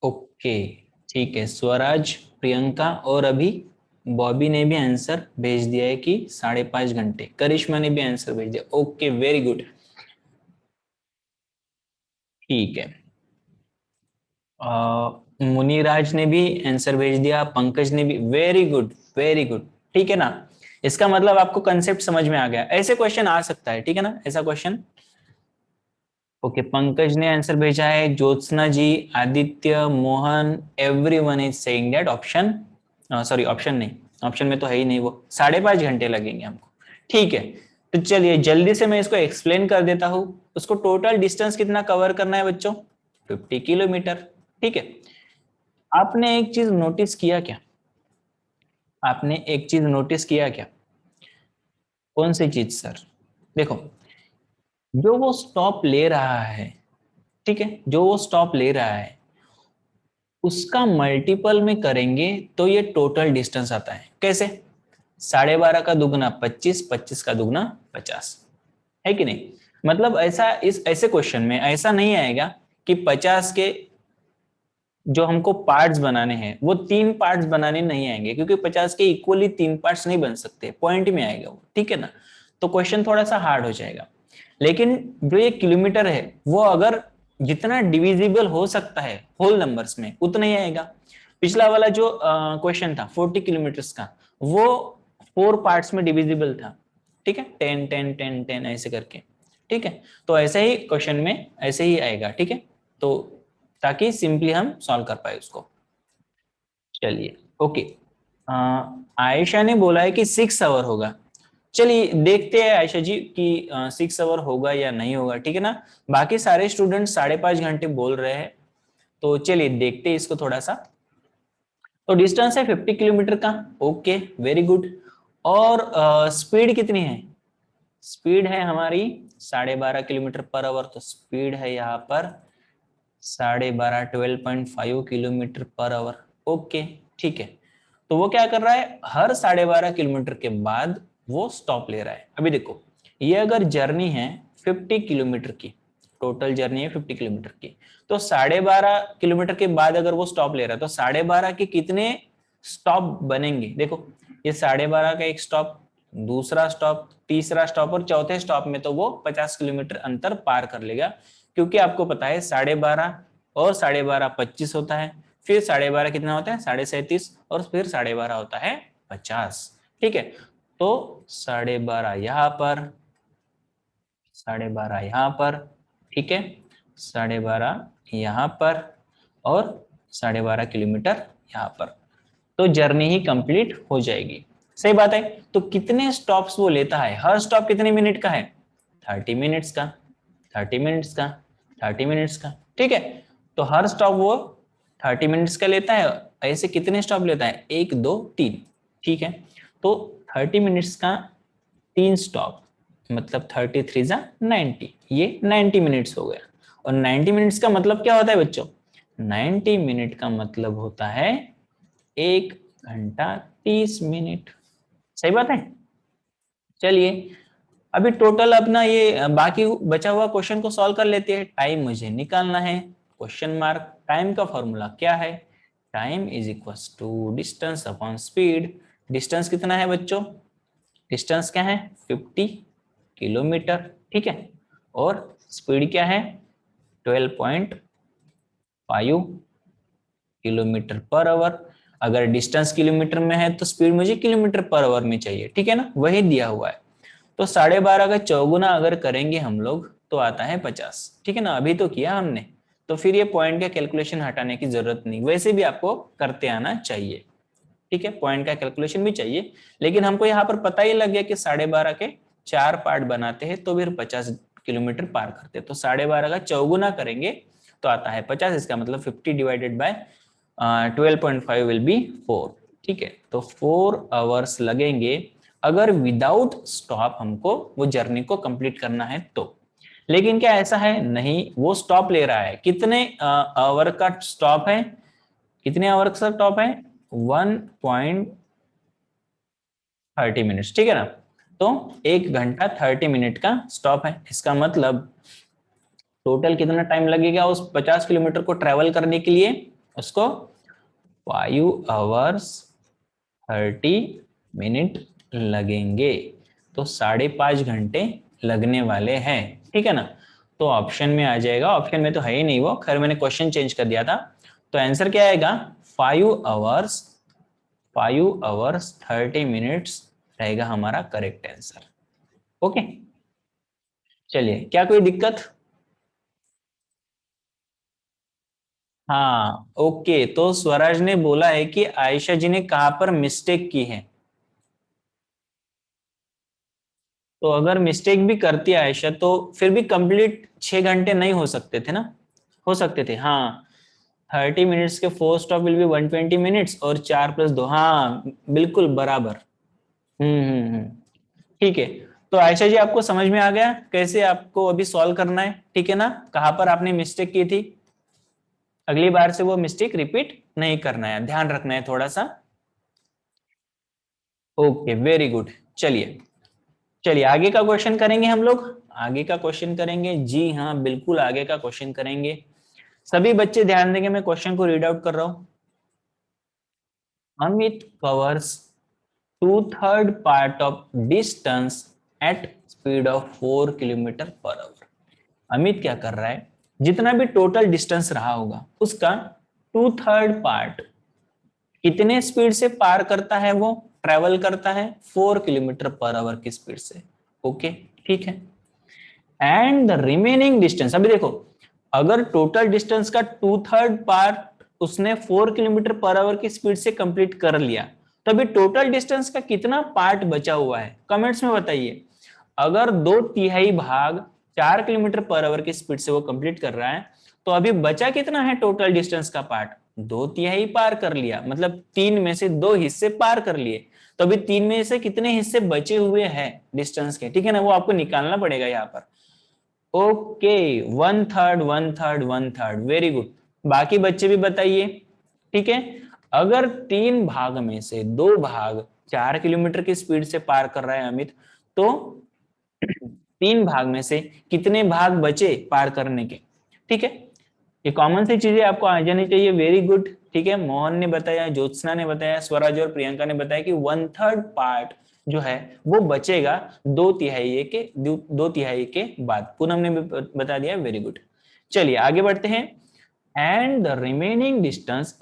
S1: ओके, ठीक है, स्वराज, प्रियंका और अभी बॉबी ने भी आंसर भेज दिया है कि 5.5 घंटे। करिश्मा ने भी आंसर भेज दिया। Okay, very good. ठीक है, मुनिराज ने भी आंसर भेज दिया, पंकज ने भी, वेरी गुड वेरी गुड। ठीक है ना, इसका मतलब आपको कंसेप्ट समझ में आ गया। ऐसे क्वेश्चन आ सकता है, ठीक है ना, ऐसा क्वेश्चन। ओके, पंकज ने आंसर भेजा है, Jyotsna ji, Aditya, Mohan, everyone is saying that option, sorry option नहीं, ऑप्शन में तो है ही नहीं वो, 5.5 घंटे लगेंगे हमको। ठीक है, तो चलिए जल्दी से मैं इसको एक्सप्लेन कर देता हूँ। उसको टोटल डिस्टेंस कितना कवर करना है बच्चों? 50 किलोमीटर। ठीक है, आपने एक चीज नोटिस किया क्या? आपने एक चीज नोटिस किया क्या? कौन सी चीज सर? देखो, जो वो स्टॉप ले रहा है, ठीक है, जो वो स्टॉप ले रहा है उसका मल्टीपल में करेंगे तो ये टोटल डिस्टेंस आता है। कैसे? 12.5 का दुगना 25, 25 का दुगना 50, है कि नहीं? मतलब ऐसा, इस ऐसे क्वेश्चन में ऐसा नहीं आएगा कि 50 के जो हमको पार्ट्स बनाने हैं वो 3 पार्ट्स बनाने नहीं आएंगे, क्योंकि 50 के इक्वली 3 पार्ट्स नहीं बन सकते, पॉइंट में आएगा वो, ठीक है ना। तो क्वेश्चन थोड़ा सा हार्ड हो जाएगा। लेकिन जो ये किलोमीटर है वो अगर जितना डिविजिबल हो सकता है होल नंबर्स में उतना ही आएगा। पिछला वाला जो क्वेश्चन था 40 किलोमीटर्स का, वो 4 पार्ट्स में डिविजिबल था, ठीक है, 10 10 10 10 ऐसे करके। ठीक है, तो ऐसे ही क्वेश्चन में ऐसे ही आएगा, ठीक है, तो ताकि सिंपली हम सॉल्व कर पाए उसको। चलिए, ओके, आयशा ने बोला है कि 6 आवर होगा। चलिए देखते हैं आयशा जी कि 6 आवर होगा या नहीं होगा, ठीक है ना। बाकी सारे स्टूडेंट 5.5 घंटे बोल रहे हैं, तो चलिए देखते हैं इसको थोड़ा सा। तो डिस्टेंस है 50 किलोमीटर का। Okay, very good. और स्पीड कितनी है? स्पीड है हमारी 12.5 किलोमीटर पर आवर। तो स्पीड है यहाँ पर 12.5, 12.5 किलोमीटर पर आवर। ओके, ठीक है, तो वो क्या कर रहा है, हर 12.5 किलोमीटर के बाद वो स्टॉप ले रहा है। अभी देखो, ये अगर जर्नी है 50 किलोमीटर की, टोटल जर्नी है 50 किलोमीटर की, तो 12.5 किलोमीटर के बाद अगर वो स्टॉप ले रहा है तो 12.5 के कितने स्टॉप बनेंगे? देखो, ये 12.5 का एक स्टॉप, दूसरा स्टॉप, तीसरा स्टॉप और चौथे स्टॉप में तो वो 50 किलोमीटर अंतर पार कर लेगा, क्योंकि आपको पता है 12.5 और 12.5 25 होता है, फिर 12.5 कितना होता है 37.5, और फिर 12.5 होता है 50। ठीक है, तो 12.5 यहाँ पर, 12.5 यहाँ पर, ठीक है, 12.5 यहाँ पर, और 12.5 किलोमीटर यहाँ पर, तो जर्नी ही कंप्लीट हो जाएगी। सही बात है। तो कितने स्टॉप्स वो लेता है? हर स्टॉप कितने मिनट का है? 30 मिनट्स का, 30 मिनट्स का, 30 मिनट्स का। ठीक है, तो हर स्टॉप वो 30 मिनट्स का लेता है। ऐसे कितने स्टॉप लेता है? 1 2 3। ठीक है, तो 30 मिनट्स का 3 स्टॉप, मतलब 33 जा 90, ये 90 मिनट्स हो गया। और 90 मिनट्स का मतलब क्या होता है बच्चों? 90 मिनट का मतलब होता है 1 घंटा 30 मिनट। सही बात है। चलिए, अभी टोटल अपना ये बाकी बचा हुआ क्वेश्चन को सॉल्व कर लेते हैं। टाइम मुझे निकालना है, क्वेश्चन मार्क। टाइम का फॉर्मूला क्या है? Time is equal to distance upon speed. Distance कितना है बच्चों? डिस्टेंस क्या है? 50 किलोमीटर। ठीक है, और स्पीड क्या है? 12.5 किलोमीटर पर आवर। अगर डिस्टेंस किलोमीटर में है तो स्पीड मुझे किलोमीटर पर आवर में चाहिए, ठीक है ना, वही दिया हुआ है। तो 12.5 का चौगुना अगर करेंगे हम लोग तो आता है 50। ठीक है ना, अभी तो किया हमने, तो फिर ये पॉइंट का कैलकुलेशन हटाने की जरूरत नहीं, वैसे भी आपको करते आना चाहिए। ठीक है, पॉइंट का कैलकुलेशन भी चाहिए, लेकिन हमको यहाँ पर पता ही लग गया कि 12.5 के 4 पार्ट बनाते हैं तो फिर 50 किलोमीटर पार करते हैं। तो 12.5 का चौगुना करेंगे तो आता है 50। इसका मतलब 50 डिवाइडेड बाय 12.5 विल बी 4। ठीक है, तो 4 आवर्स लगेंगे अगर विदाउट स्टॉप हमको वो जर्नी को कंप्लीट करना है तो। लेकिन क्या ऐसा है? नहीं, वो स्टॉप ले रहा है। कितने आवर का स्टॉप है? कितने आवर का स्टॉप है? 1.30 मिनट्स। ठीक है ना, तो 1 घंटा 30 मिनट का स्टॉप है। इसका मतलब टोटल कितना टाइम लगेगा उस 50 किलोमीटर को ट्रेवल करने के लिए? उसको 5 आवर्स 30 मिनट लगेंगे। तो 5.5 घंटे लगने वाले हैं। ठीक है ना, तो ऑप्शन में आ जाएगा। ऑप्शन में तो है ही नहीं वो, खैर मैंने क्वेश्चन चेंज कर दिया था। तो आंसर क्या आएगा? 5 आवर्स 30 मिनट्स रहेगा हमारा करेक्ट आंसर। ओके, चलिए, क्या कोई दिक्कत? हाँ, ओके। तो स्वराज ने बोला है कि आयशा जी ने कहां पर मिस्टेक की है। तो अगर मिस्टेक भी करती है आयशा तो फिर भी कंप्लीट 6 घंटे नहीं हो सकते थे ना? हो सकते थे, हाँ। 30 मिनट्स के 4 स्टॉप विल बी 120 मिनट्स और 4 + 2, हाँ बिल्कुल बराबर। हम्म। ठीक है, तो आयशा जी आपको समझ में आ गया कैसे आपको अभी सॉल्व करना है? ठीक है ना, कहां पर आपने मिस्टेक की थी? अगली बार से वो मिस्टेक रिपीट नहीं करना है, ध्यान रखना है थोड़ा सा। Okay, very good. चलिए, चलिए आगे का क्वेश्चन करेंगे हम लोग। आगे का क्वेश्चन करेंगे, जी हाँ बिल्कुल आगे का क्वेश्चन करेंगे। सभी बच्चे ध्यान देंगे, मैं क्वेश्चन को रीड आउट कर रहा हूं। Amit covers 2/3 part of distance at speed of 4 kilometre per hour. Amit क्या कर रहा है? जितना भी टोटल डिस्टेंस रहा होगा उसका 2/3 पार्ट कितने स्पीड से पार करता है? वो ट्रेवल करता है 4 किलोमीटर पर आवर की स्पीड से। ओके, ठीक है। एंड द रिमेनिंग डिस्टेंस, अभी देखो, अगर टोटल डिस्टेंस का 2/3 पार्ट उसने 4 किलोमीटर पर आवर की स्पीड से कंप्लीट कर लिया, तो अभी टोटल डिस्टेंस का कितना पार्ट बचा हुआ है? कमेंट्स में बताइए। अगर 2/3 भाग 4 किलोमीटर पर आवर की स्पीड से वो कंप्लीट कर रहा है, तो अभी बचा कितना है टोटल डिस्टेंस का पार्ट? 2/3 पार कर लिया, मतलब 3 में से 2 हिस्से पार कर लिए। तो अभी 3 में से कितने हिस्से बचे हुए हैं डिस्टेंस के? ठीक है ना, वो आपको निकालना पड़ेगा यहाँ पर। Okay, 1/3 1/3 1/3, very good. बाकी बच्चे भी बताइए। ठीक है, अगर 3 भाग में से 2 भाग 4 किलोमीटर की स्पीड से पार कर रहा है अमित, तो 3 भाग में से कितने भाग बचे पार करने के? ठीक है, ये कॉमन सी चीजें आपको आ जानी चाहिए। Very good. ठीक है, मोहन ने बताया, ज्योत्सना ने बताया, स्वराज और प्रियंका ने बताया कि 1/3 पार्ट जो है वो बचेगा 2/3 के बाद। पूनम ने भी बता दिया, वेरी गुड। चलिए आगे बढ़ते हैं। एंड द रिमेनिंग डिस्टेंस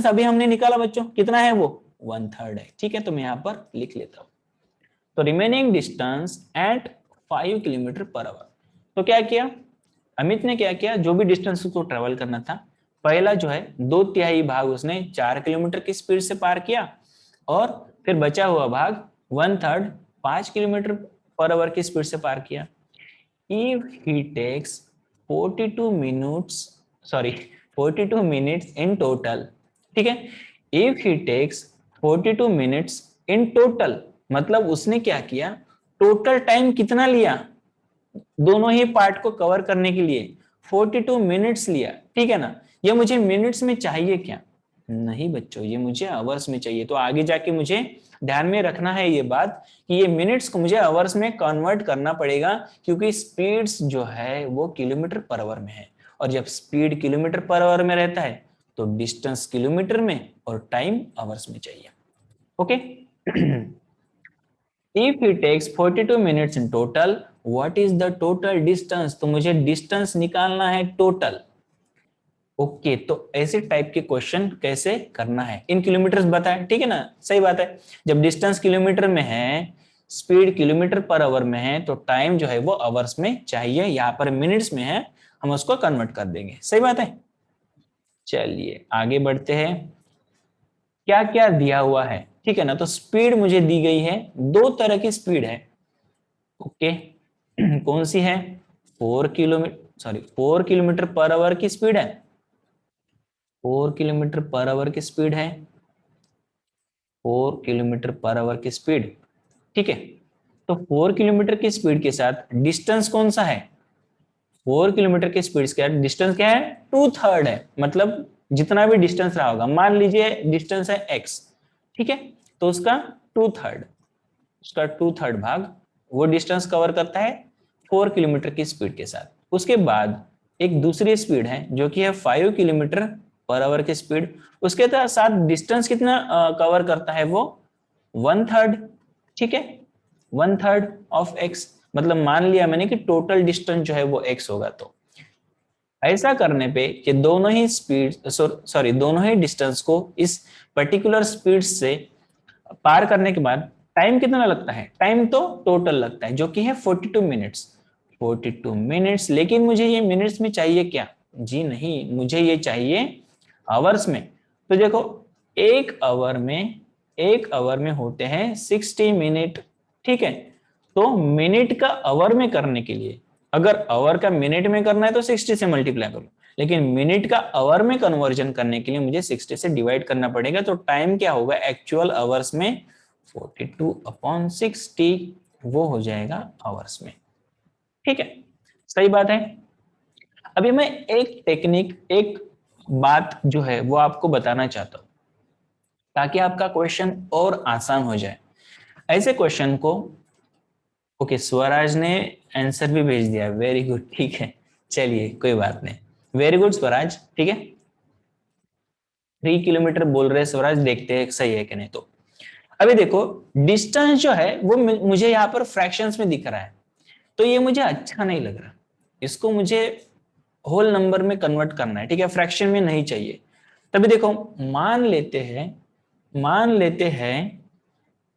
S1: अभी हमने निकाला बच्चों, कितना है वो? 1/3 है। ठीक है, तो मैं यहाँ पर लिख लेता हूं। तो remaining distance at 5 kilometre per hour. तो क्या किया अमित ने? क्या किया, जो भी डिस्टेंस उसको ट्रेवल करना था, पहला जो है 2/3 भाग उसने 4 किलोमीटर की स्पीड से पार किया, और फिर बचा हुआ भाग 1/3 5 किलोमीटर पर आवर की स्पीड से पार किया। If he takes 42 minutes, sorry 42 minutes in total. ठीक है, if he takes 42 minutes in total, मतलब उसने क्या किया, टोटल टाइम कितना लिया दोनों ही पार्ट को कवर करने के लिए? 42 मिनट्स लिया। ठीक है ना, ये मुझे मिनट्स में चाहिए क्या? नहीं बच्चों, ये मुझे आवर्स में चाहिए। तो आगे जाके मुझे ध्यान में रखना है ये बात कि ये मिनट्स को मुझे आवर्स में कन्वर्ट करना पड़ेगा, क्योंकि स्पीड्स जो है वो किलोमीटर पर आवर में है, और जब स्पीड किलोमीटर पर आवर में रहता है तो डिस्टेंस किलोमीटर में और टाइम आवर्स में चाहिए। Okay, if he takes 42 minutes in total, what is the total distance? तो मुझे डिस्टेंस निकालना है टोटल। ओके, तो ऐसे टाइप के क्वेश्चन कैसे करना है, इन किलोमीटर्स बताएं। ठीक है ना, सही बात है। जब डिस्टेंस किलोमीटर में है, स्पीड किलोमीटर पर आवर में है, तो टाइम जो है वो आवर्स में चाहिए। यहाँ पर मिनट्स में है, हम उसको कन्वर्ट कर देंगे। सही बात है। चलिए आगे बढ़ते हैं। क्या क्या दिया हुआ है? ठीक है ना, तो स्पीड मुझे दी गई है, 2 तरह की स्पीड है। ओके कौन सी है? 4 किलोमीटर पर आवर की स्पीड है, 4 किलोमीटर पर आवर की स्पीड है, 4 किलोमीटर पर आवर की स्पीड। ठीक है, तो 4 किलोमीटर की स्पीड के साथ डिस्टेंस कौन सा है? 4 किलोमीटर की स्पीड के साथ डिस्टेंस क्या है? 2/3 है, मतलब जितना भी डिस्टेंस रहा होगा, मान लीजिए डिस्टेंस है x, ठीक है, तो उसका 2/3, उसका 2/3 भाग वो डिस्टेंस कवर करता है 4 किलोमीटर की स्पीड के साथ। उसके बाद एक दूसरी स्पीड है जो कि है 5 किलोमीटर पर आवर की स्पीड, उसके साथ डिस्टेंस कितना कवर करता है वो? 1/3, ठीक है, 1/3 ऑफ x, मतलब मान लिया मैंने कि टोटल डिस्टेंस जो है वो x होगा। तो ऐसा करने पे कि दोनों ही स्पीड दोनों ही डिस्टेंस को इस पर्टिकुलर स्पीड से पार करने के बाद टाइम कितना लगता है? टाइम तो टोटल लगता है जो कि है 42 मिनट्स, 42 मिनट्स। लेकिन मुझे ये मिनट्स में चाहिए क्या? जी नहीं, मुझे ये चाहिए आवर्स में। तो देखो एक आवर में होते हैं 60 मिनट, ठीक है। तो मिनट का आवर में करने के लिए, अगर आवर का मिनट में करना है तो 60 से मल्टीप्लाई करो, लेकिन मिनट का आवर में कन्वर्जन करने के लिए मुझे 60 से डिवाइड करना पड़ेगा। तो टाइम क्या होगा एक्चुअल आवर्स में? 42/60 वो हो जाएगा आवर्स में, ठीक है, सही बात है। अभी मैं एक टेक्निक, एक बात जो है वो आपको बताना चाहता हूं ताकि आपका क्वेश्चन और आसान हो जाए। ऐसे क्वेश्चन को, ओके स्वराज ने आंसर भी भेज दिया, वेरी गुड, ठीक है, चलिए कोई बात नहीं, वेरी गुड स्वराज, ठीक है। 3 किलोमीटर बोल रहे स्वराज, देखते हैं सही है कि नहीं। तो अभी देखो डिस्टेंस जो है वो मुझे यहाँ पर फ्रैक्शंस में दिख रहा है, तो ये मुझे अच्छा नहीं लग रहा, इसको मुझे होल नंबर में कन्वर्ट करना है, ठीक है, फ्रैक्शन में नहीं चाहिए। तभी देखो मान लेते हैं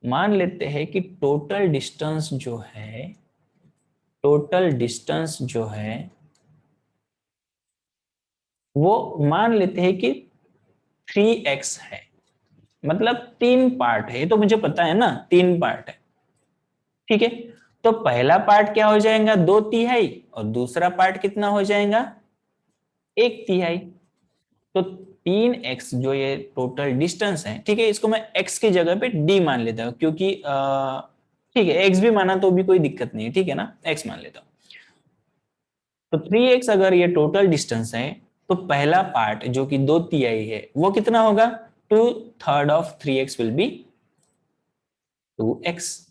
S1: मान लेते हैं कि टोटल डिस्टेंस जो है वो मान लेते हैं कि 3x है, मतलब 3 पार्ट है, ये तो मुझे पता है ना, 3 पार्ट है, ठीक है। तो पहला पार्ट क्या हो जाएगा? 2/3, और दूसरा पार्ट कितना हो जाएगा? 1/3। तो 3x जो ये टोटल डिस्टेंस है, ठीक है, इसको मैं x की जगह पे d मान लेता हूँ, क्योंकि ठीक है x भी माना तो भी कोई दिक्कत नहीं है, ठीक है ना, x मान लेता हूँ। तो 3x अगर ये टोटल डिस्टेंस है, तो पहला पार्ट जो कि 2/3 है वो कितना होगा? 2/3 of 3x will be 2x।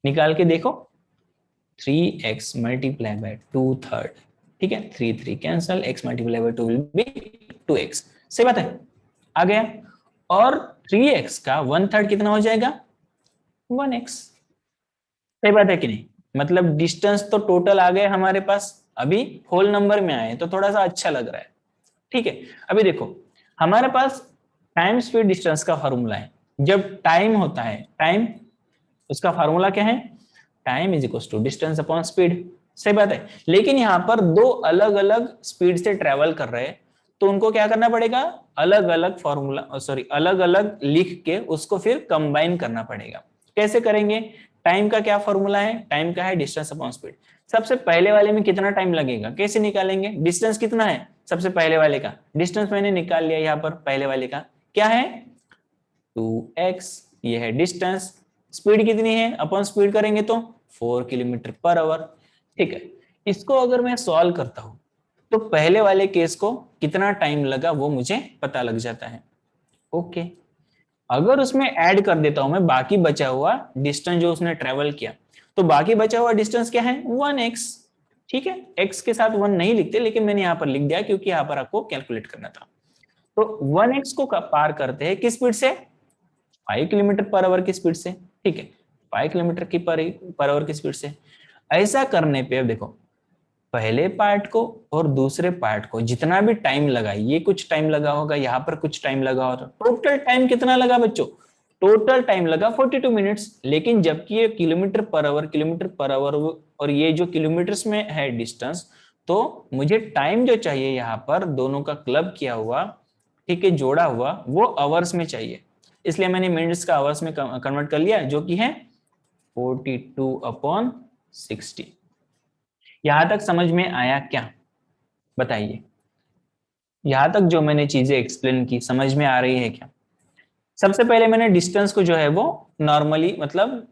S1: निकाल के देखो, 3x मल्टीप्लाई बाय 2/3, ठीक है, 3 cancel, x multiply by 2 will be 2x, सही बात है, आ गया। और 3x का 1/3 कितना हो जाएगा? 1x, सही बात है कि नहीं? मतलब डिस्टेंस तो टोटल आ गए हमारे पास, अभी होल नंबर में आए तो थोड़ा सा अच्छा लग रहा है, ठीक है। अभी देखो हमारे पास टाइम स्पीड डिस्टेंस का फॉर्मूला है। जब टाइम होता है, टाइम, उसका फार्मूला क्या है? Time is equal to distance upon speed, सही बात है। लेकिन यहाँ पर दो अलग अलग स्पीड से ट्रेवल कर रहे हैं, तो उनको क्या करना पड़ेगा? अलग अलग फॉर्मूला, अलग अलग लिख के उसको फिर कंबाइन करना पड़ेगा। कैसे करेंगे? टाइम का क्या फॉर्मूला है? टाइम का है डिस्टेंस अपॉन स्पीड। सबसे पहले वाले में कितना टाइम लगेगा, कैसे निकालेंगे? डिस्टेंस कितना है सबसे पहले वाले का? डिस्टेंस मैंने निकाल लिया यहाँ पर, पहले वाले का क्या है? 2x, ये है डिस्टेंस। स्पीड कितनी है? अपॉन स्पीड करेंगे तो 4 किलोमीटर पर आवर, ठीक है। इसको अगर मैं सॉल्व करता हूं तो पहले वाले केस को कितना टाइम लगा वो मुझे पता लग जाता है, ओके। अगर उसमें ऐड कर देता हूं मैं बाकी बचा हुआ डिस्टेंस जो उसने ट्रेवल किया, तो बाकी बचा हुआ डिस्टेंस क्या है? 1x, ठीक है। x के साथ 1 नहीं लिखते, लेकिन मैंने यहां पर लिख दिया क्योंकि यहां पर आपको कैलकुलेट करना था। तो 1x को पार करते हैं किस स्पीड से? 5 किलोमीटर पर आवर की स्पीड से, ठीक है, 5 किलोमीटर की पर आवर की स्पीड से। ऐसा करने पे अब देखो पहले पार्ट को और दूसरे पार्ट को जितना भी टाइम लगा, ये कुछ टाइम लगा होगा, यहाँ पर कुछ टाइम लगा होगा, टोटल टाइम कितना लगा बच्चों? टोटल टाइम लगा 42 मिनट्स। लेकिन जबकि ये किलोमीटर पर आवर और ये जो किलोमीटर्स में है डिस्टेंस, तो मुझे टाइम जो चाहिए यहाँ पर दोनों का क्लब किया हुआ, ठीक है, जोड़ा हुआ, वो आवर्स में चाहिए। इसलिए मैंने मिनट्स का आवर्स में कन्वर्ट कर लिया, जो कि है 42/60, 60। यहां तक समझ में आया क्या? बताइए, यहां तक जो मैंने चीजें एक्सप्लेन की समझ में आ रही है क्या? सबसे पहले मैंने डिस्टेंस को जो है वो नॉर्मली मतलब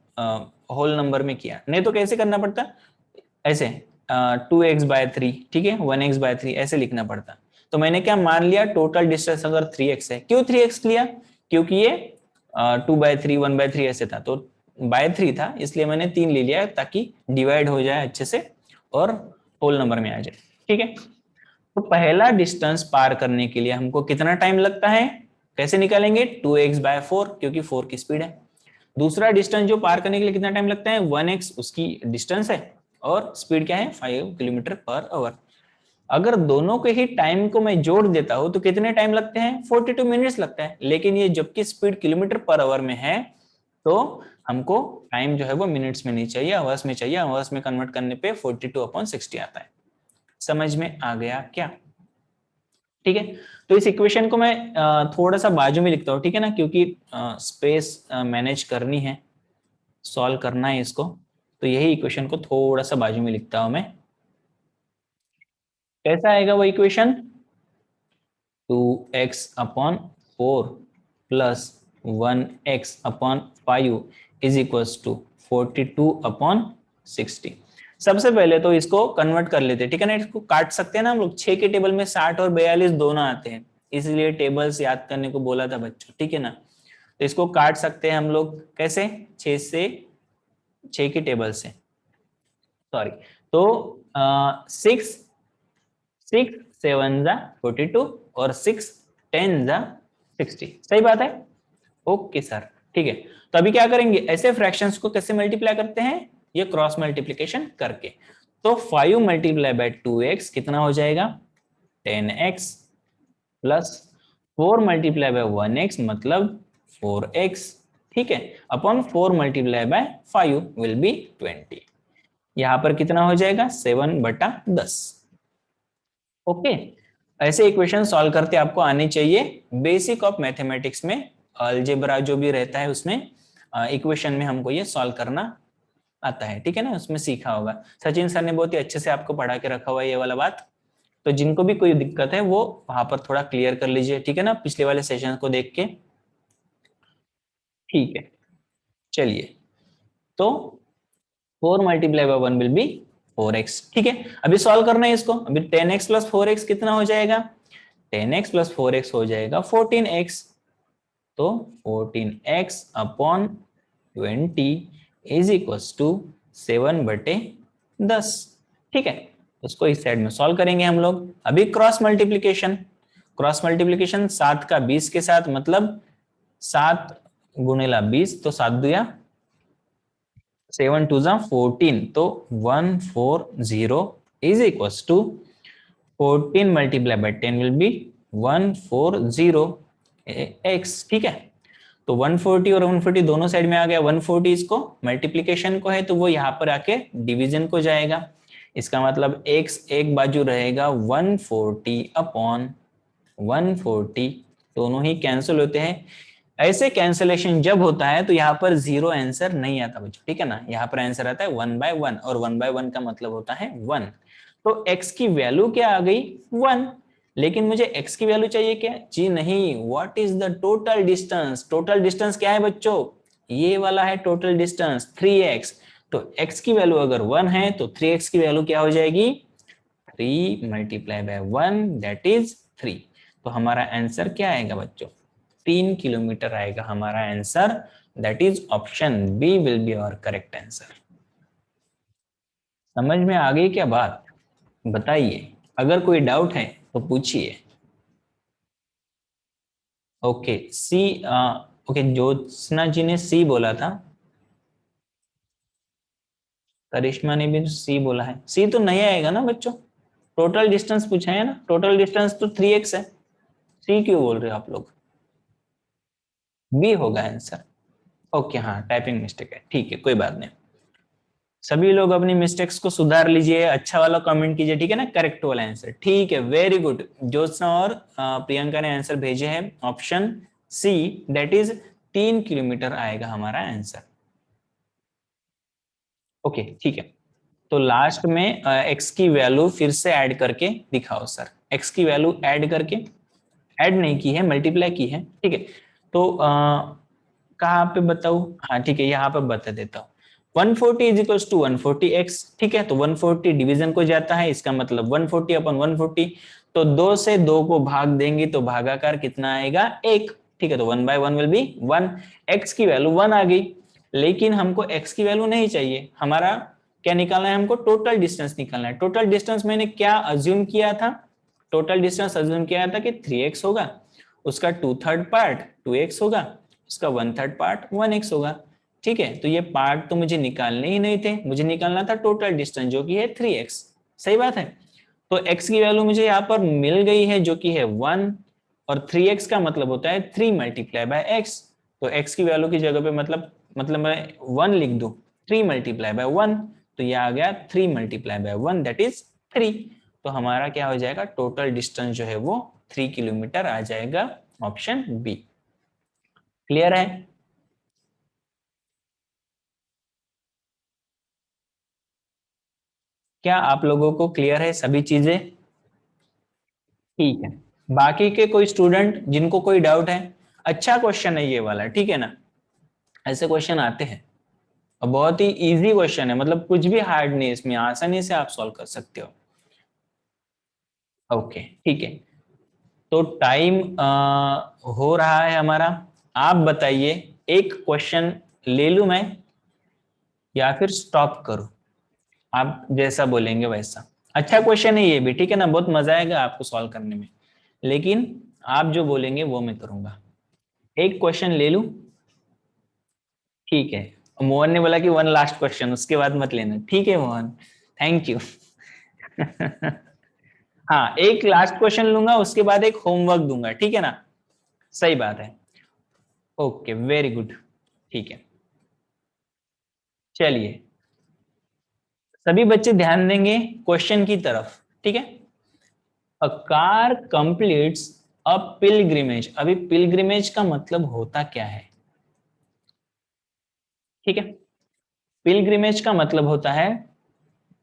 S1: होल नंबर में किया, नहीं तो कैसे करना पड़ता, ऐसे 2x/3, ठीक है, 1x/3 ऐसे लिखना पड़ता। तो मैंने क्या मान लिया, टोटल डिस्टेंस अगर 3x है। क्यों 3x लिया? क्योंकि ये 2/3 1/3 ऐसे था, तो बाय 3 था, इसलिए मैंने 3 ले लिया ताकि डिवाइड हो जाए अच्छे से और होल नंबर में आ जाए। ठीक है, तो पहला डिस्टेंस पार करने के लिए हमको कितना टाइम लगता है, कैसे निकालेंगे, 2x/4, क्योंकि 4 की स्पीड है। दूसरा डिस्टेंस जो पार करने के लिए कितना टाइम लगता है, 1x उसकी डिस्टेंस है और स्पीड क्या है, 5 km/h। अगर दोनों के ही टाइम को मैं जोड़ देता हूं तो कितने टाइम लगते हैं, 42 मिनट्स लगता है। लेकिन ये जबकि स्पीड km/h में है, तो हमको टाइम जो है वो मिनट्स में नहीं चाहिए, आवर्स में चाहिए। आवर्स में कन्वर्ट करने पे 42/60 आता है। समझ में आ गया क्या? ठीक है, तो इस इक्वेशन को मैं थोड़ा सा बाजू में लिखता हूँ, ठीक है ना, क्योंकि स्पेस मैनेज करनी है, सॉल्व करना है इसको, तो यही इक्वेशन को थोड़ा सा बाजू में लिखता हूं मैं। कैसा आएगा वो equation, 2x/4 plus 1x/5 is equals to 42/60। सबसे पहले तो इसको कन्वर्ट कर लेते हैं, ठीक है ना, इसको काट सकते हैं ना हम लोग। 6 के टेबल में 60 और 42 दोनों आते हैं, इसलिए टेबल्स याद करने को बोला था बच्चों, ठीक है ना। तो इसको काट सकते हैं हम लोग कैसे, 6 के टेबल से, सॉरी। तो 6 7 42 और 6 10 60, सही बात है। ओके सर, ठीक है। तो अभी क्या करेंगे, ऐसे फ्रैक्शंस को कैसे मल्टीप्लाई करते हैं, ये क्रॉस मल्टीप्लीकेशन करके। तो 5 × 2x कितना हो जाएगा, 10x प्लस 4 × 1x मतलब 4x, ठीक है, अपॉन 4 × 5 विल बी 20। यहां पर कितना हो जाएगा, 7/10। ओके, ऐसे इक्वेशन सॉल्व करते आपको आने चाहिए। बेसिक ऑफ मैथमेटिक्स में अलजेब्रा जो भी रहता है उसमें इक्वेशन में हमको ये सॉल्व करना आता है, ठीक है ना, उसमें सीखा होगा। सचिन सर ने बहुत ही अच्छे से आपको पढ़ा के रखा हुआ है ये वाला बात। तो जिनको भी कोई दिक्कत है वो वहां पर थोड़ा क्लियर कर लीजिए, ठीक है ना, पिछले वाले सेशन को देख के। ठीक है, चलिए, तो 4 × 1 विल बी 4x, ठीक है। अभी सॉल्व करना है इसको। अभी 10x प्लस 4x कितना हो जाएगा, 10x प्लस 4x हो जाएगा 14x। तो 14x/20 इज इक्वल्स टू 7/10, ठीक है। उसको इस साइड में सॉल्व करेंगे हम लोग। अभी क्रॉस मल्टीप्लीकेशन, क्रॉस मल्टीप्लीकेशन 7 का 20 के साथ, मतलब 7 गुणिला 20, तो 7 दुया 7 2 14, तो 140 is equals to 14 × 10 will be 140x, ठीक है। तो 140 और 140 दोनों साइड में आ गया। 140 इसको मल्टीप्लीकेशन को है, तो वो यहाँ पर आके डिवीजन को जाएगा। इसका मतलब x एक बाजू रहेगा 140/140, दोनों ही कैंसिल होते हैं। ऐसे कैंसिलेशन जब होता है तो यहाँ पर जीरो आंसर नहीं आता बच्चों, ठीक है ना। यहाँ पर आंसर आता है 1/1, और 1/1 का मतलब होता है 1। तो x की वैल्यू क्या आ गई, 1। लेकिन मुझे x की वैल्यू चाहिए क्या, जी नहीं, what is the total distance. Total distance क्या है बच्चों, ये वाला है टोटल डिस्टेंस 3x। तो x की वैल्यू अगर 1 है तो 3x की वैल्यू क्या हो जाएगी, 3 × 1 दैट इज 3। तो हमारा आंसर क्या आएगा बच्चों, 3 किलोमीटर आएगा हमारा answer. That is option B will be our correct answer. समझ में आ गई क्या बात, बताइए। अगर कोई डाउट है तो पूछिए। ओके, सी, ओके, ज्योत्सना जी ने सी बोला था, करिश्मा ने भी सी बोला है। सी तो नहीं आएगा ना बच्चों, टोटल डिस्टेंस पूछा है ना, टोटल डिस्टेंस तो 3x है। सी क्यों बोल रहे हो आप लोग, बी होगा आंसर। ओके, हाँ, टाइपिंग मिस्टेक है, ठीक है, कोई बात नहीं। सभी लोग अपनी मिस्टेक्स को सुधार लीजिए, अच्छा वाला कमेंट कीजिए, ठीक है ना, करेक्ट वाला आंसर, ठीक है, वेरी गुड। ज्योत्सना और प्रियंका ने आंसर भेजे हैं option C, that is 3 kilometre आएगा हमारा आंसर। ओके, ठीक है। तो लास्ट में x की वैल्यू फिर से ऐड करके दिखाओ सर। x की वैल्यू ऐड करके, ऐड नहीं की है, मल्टीप्लाई की है, ठीक है। तो कहाँ पे बताऊं, हाँ ठीक है, यहाँ पे बता देता हूँ। 140 इज इक्वल्स टू 140x, ठीक है। तो 140 डिवीजन को जाता है, इसका मतलब 140 अपन 140। तो 2 से 2 को भाग देंगे तो भागाकार कितना आएगा, 1, ठीक है। तो 1/1 विल बी 1। x की वैल्यू 1 आ गई, लेकिन हमको x की वैल्यू नहीं चाहिए, हमारा क्या निकालना है, हमको टोटल डिस्टेंस निकालना है। टोटल डिस्टेंस मैंने क्या अज्यूम किया था, टोटल डिस्टेंस अज्यूम किया था कि 3x होगा, उसका 2/3 पार्ट 2x होगा, उसका 1/3 पार्ट 1x होगा, ठीक है। तो ये पार्ट तो मुझे निकालने ही नहीं थे, मुझे निकालना था टोटल डिस्टेंस जो कि है 3x, सही बात है। तो x की वैल्यू मुझे यहाँ पर मिल गई है जो कि है 1, और 3x का मतलब होता है 3 मल्टीप्लाई बाय x। तो x की वैल्यू की जगह पे मतलब मैं 1 लिख दूं, 3 मल्टीप्लाई बाय 1, तो ये आ गया 3 मल्टीप्लाई बाय 1 दैट इज 3। तो हमारा क्या हो जाएगा, टोटल डिस्टेंस जो है वो 3 किलोमीटर आ जाएगा, ऑप्शन बी। क्लियर है? क्या आप लोगों को क्लियर है सभी चीजें? ठीक है। बाकी के कोई स्टूडेंट जिनको कोई डाउट है? अच्छा क्वेश्चन है ये वाला, ठीक है ना, ऐसे क्वेश्चन आते हैं और बहुत ही इजी क्वेश्चन है, मतलब कुछ भी हार्ड नहीं, इसमें आसानी से आप सॉल्व कर सकते हो। ओके ठीक है। तो टाइम हो रहा है हमारा, आप बताइए, एक क्वेश्चन ले लूं मैं या फिर स्टॉप करूं, आप जैसा बोलेंगे वैसा। अच्छा क्वेश्चन है ये भी, ठीक है ना, बहुत मजा आएगा आपको सॉल्व करने में, लेकिन आप जो बोलेंगे वो मैं करूंगा। एक क्वेश्चन ले लूं? ठीक है। मोहन ने बोला कि वन लास्ट क्वेश्चन, उसके बाद मत लेना, ठीक है मोहन, थैंक यू। हाँ, एक लास्ट क्वेश्चन लूंगा, उसके बाद एक होमवर्क दूंगा, ठीक है ना, सही बात है। ओके वेरी गुड, ठीक है। चलिए, सभी बच्चे ध्यान देंगे क्वेश्चन की तरफ, ठीक है। A car completes a pilgrimage, अभी पिलग्रिमेज का मतलब होता क्या है, ठीक है। पिलग्रिमेज का मतलब होता है,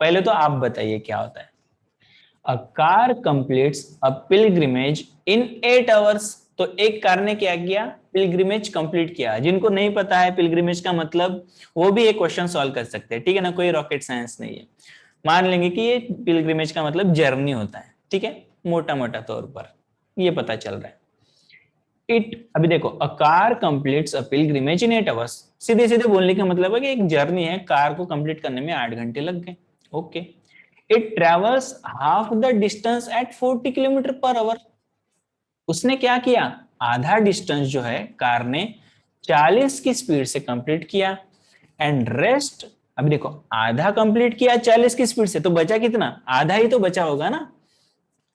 S1: पहले तो आप बताइए क्या होता है। A car completes a pilgrimage in 8 hours. तो एक कार ने क्या किया, पिलग्रिमेज कंप्लीट किया। जिनको नहीं पता है पिलग्रिमेज का मतलब, वो भी एक क्वेश्चन सॉल्व कर सकते हैं, ठीक है ना, कोई रॉकेट साइंस नहीं है। मान लेंगे कि ये पिलग्रिमेज का मतलब जर्नी होता है, ठीक है, मोटा मोटा तौर पर ये पता चल रहा है। इट, अभी देखो, a car completes a pilgrimage in 8 hours, सीधे सीधे बोलने का मतलब है कि एक जर्नी है, कार को कंप्लीट करने में 8 घंटे लग गए। Okay. It travels half the distance at 40 kilometre per hour. उसने क्या किया, आधा डिस्टेंस जो है कार ने 40 की स्पीड से कंप्लीट किया। एंड रेस्ट, अभी देखो, आधा कंप्लीट किया 40 की स्पीड से, तो बचा कितना, आधा ही तो बचा होगा ना,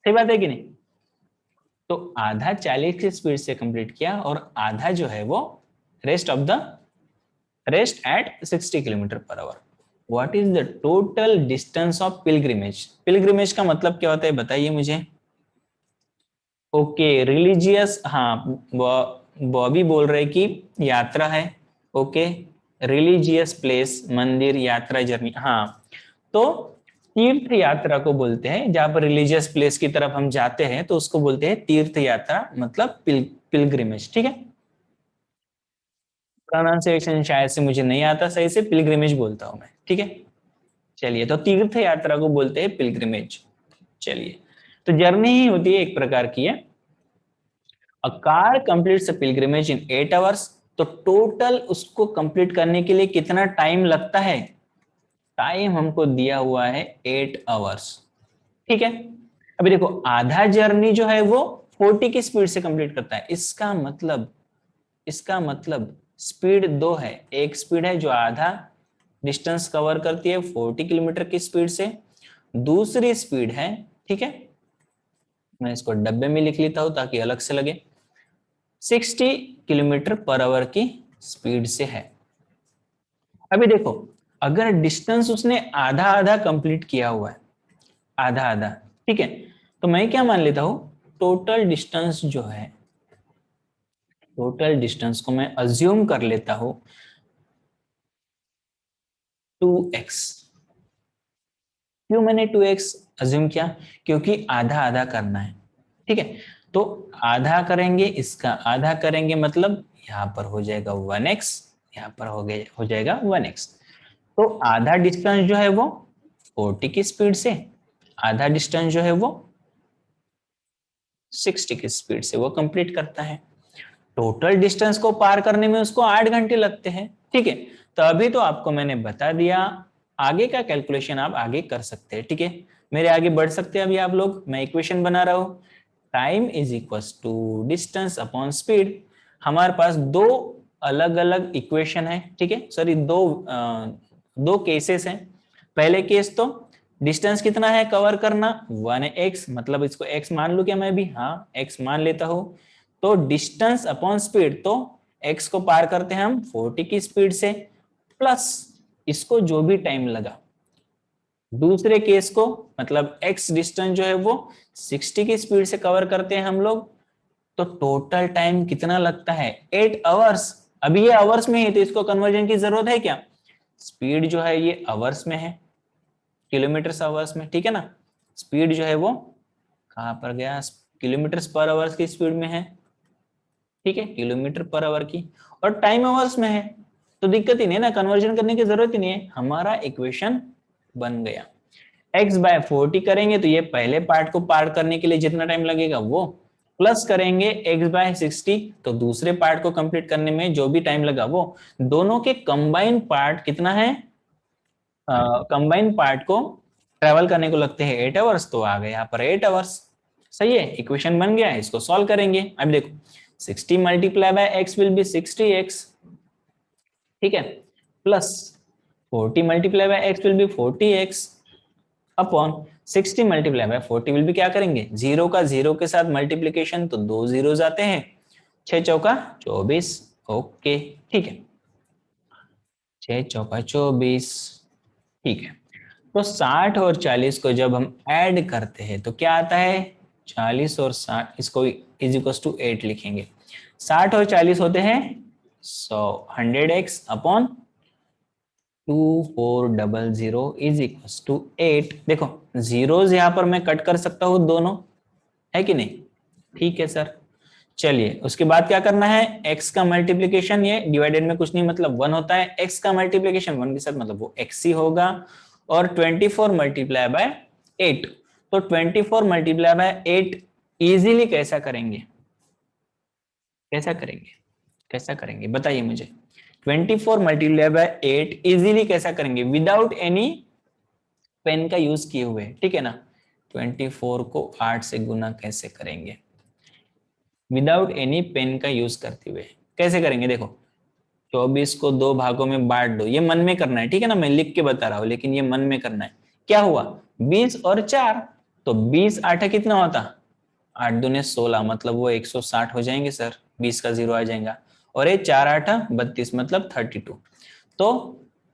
S1: सही बात है कि नहीं। तो आधा 40 की स्पीड से कंप्लीट किया, और आधा जो है वो rest of the, rest at 60 kilometre per our. What is the total distance of pilgrimage, pilgrimage का मतलब क्या होता है बताइए मुझे। ओके रिलीजियस, हाँ, बॉबी बोल रहे कि यात्रा है। ओके, रिलीजियस प्लेस, मंदिर, यात्रा, जर्नी, हाँ। तो तीर्थ यात्रा को बोलते हैं, जहां पर रिलीजियस प्लेस की तरफ हम जाते हैं तो उसको बोलते हैं तीर्थ यात्रा, मतलब पिलग्रिमेज, ठीक है। प्रोनाउंसिएशन शायद से मुझे नहीं आता सही से, पिलग्रिमेज बोलता हूं मैं, ठीक है। चलिए, तो तीर्थ यात्रा को बोलते हैं पिलग्रिमेज। चलिए, तो जर्नी ही होती है एक प्रकार की है। A car completes a pilgrimage in 8 hours. तो टोटल उसको कंप्लीट करने के लिए कितना टाइम लगता है, टाइम हमको दिया हुआ है 8 आवर्स, ठीक है। अभी देखो, आधा जर्नी जो है वो 40 की स्पीड से कंप्लीट करता है, इसका मतलब स्पीड दो है। एक स्पीड है जो आधा डिस्टेंस कवर करती है 40 किलोमीटर की स्पीड से, दूसरी स्पीड है, ठीक है, मैं इसको डब्बे में लिख लेता हूं ताकि अलग से लगे, 60 किलोमीटर पर आवर की स्पीड से है। अभी देखो, अगर डिस्टेंस उसने आधा आधा कंप्लीट किया हुआ है, आधा आधा, ठीक है, तो मैं क्या मान लेता हूं, टोटल डिस्टेंस जो है, टोटल डिस्टेंस को मैं अज्यूम कर लेता हूं 2x, क्यों मैंने 2x अज्यूम किया? क्योंकि आधा आधा करना है, ठीक है। तो आधा करेंगे, इसका आधा करेंगे, मतलब यहाँ पर हो जाएगा 1x, यहाँ पर हो जाएगा 1x। तो आधा डिस्टेंस जो है वो 40 की स्पीड से, आधा डिस्टेंस जो है वो 60 की स्पीड से वो कंप्लीट करता है। टोटल डिस्टेंस को पार करने में उसको 8 घंटे लगते हैं, ठीक है। तो अभी तो आपको मैंने बता दिया, आगे का कैलकुलेशन आप आगे कर सकते हैं, ठीक है। मेरे आगे बढ़ सकते हैं अभी आप लोग, मैं इक्वेशन बना रहा हूं। Time is equals to distance upon speed. हमारे पास दो अलग अलग इक्वेशन है, ठीक है, सॉरी दो केसेस हैं। पहले केस तो डिस्टेंस कितना है कवर करना, 1x, मतलब इसको x मान लू क्या मैं भी? हाँ, x मान लेता हूं। तो डिस्टेंस अपॉन स्पीड, तो x को पार करते हैं हम 40 की स्पीड से, प्लस इसको जो भी टाइम लगा। दूसरे केस को मतलब x डिस्टेंस जो है वो 60 की स्पीड से कवर करते हैं हम लोग, तो टोटल टाइम कितना लगता है? 8 आवर्स। अभी ये आवर्स में है तो इसको कन्वर्जन की जरूरत है क्या? स्पीड जो है ये आवर्स में है, किलोमीटर आवर्स में, ठीक है ना। स्पीड जो है वो कहां पर गया? किलोमीटर पर आवर्स की स्पीड में है, ठीक है, किलोमीटर पर आवर की। और टाइम आवर्स में है, तो दिक्कत ही नहीं ना, कन्वर्जन करने की जरूरत ही नहीं है, हमारा इक्वेशन बन गया। x बाय 40 करेंगे तो ये पहले पार्ट को पार करने के लिए जितना टाइम लगेगा वो, प्लस करेंगे x बाय 60 तो दूसरे पार्ट को कंप्लीट करने में जो भी टाइम लगा वो, दोनों के कंबाइन पार्ट कितना है? कंबाइन पार्ट को ट्रेवल करने को लगते हैं 8 आवर्स, तो आ गए यहाँ पर 8 आवर्स। सही है, इक्वेशन बन गया है, इसको सॉल्व करेंगे। अब देखो 60 multiply by x will be 60x, ठीक है, plus 40 multiply by x will be 40x upon 60 multiply by 40 will be क्या करेंगे? जीरो का जीरो के साथ मल्टीप्लीकेशन, तो दो जीरो आते हैं, 6 चौका 24, ओके, ठीक है, 6 चौका 24, ठीक है। तो 60 और 40 को जब हम ऐड करते हैं तो क्या आता है? 40 और 60, इसको इज इक्वल टू 8 लिखेंगे। 60 और 40 होते हैं 100, 100x upon 2400 is equal to 8। देखो जीरोस यहाँ पर मैं कट कर सकता हूँ दोनों, है कि नहीं? ठीक है सर। चलिए उसके बाद क्या करना है? x का मल्टीप्लीकेशन, ये डिवाइडेड में कुछ नहीं मतलब 1 होता है, x का मल्टीप्लीकेशन 1 के साथ मतलब वो x ही होगा। और 24 मल्टीप्लाई बाय 8, तो 24 मल्टीप्लाई बाय 8 इजीली कैसा करेंगे? कैसा करेंगे? कैसा करेंगे बताइए मुझे? 24 मल्टीप्लाई बाय 8 इजीली कैसा करेंगे विदाउट एनी पेन का यूज किए हुए, ठीक है ना। 24 को 8 से गुना कैसे करेंगे विदाउट एनी पेन का यूज करते हुए? कैसे करेंगे? देखो 24 को दो भागों में बांट दो, ये मन में करना है, ठीक है ना, मैं लिख के बता रहा हूं लेकिन ये मन में करना है। क्या हुआ? 20 और 4, तो 20 8 कितना होता? 8 दूने 16, मतलब वो 160 हो जाएंगे सर, 20 का जीरो आ जाएगा। और ये 4 8 32 मतलब 32। तो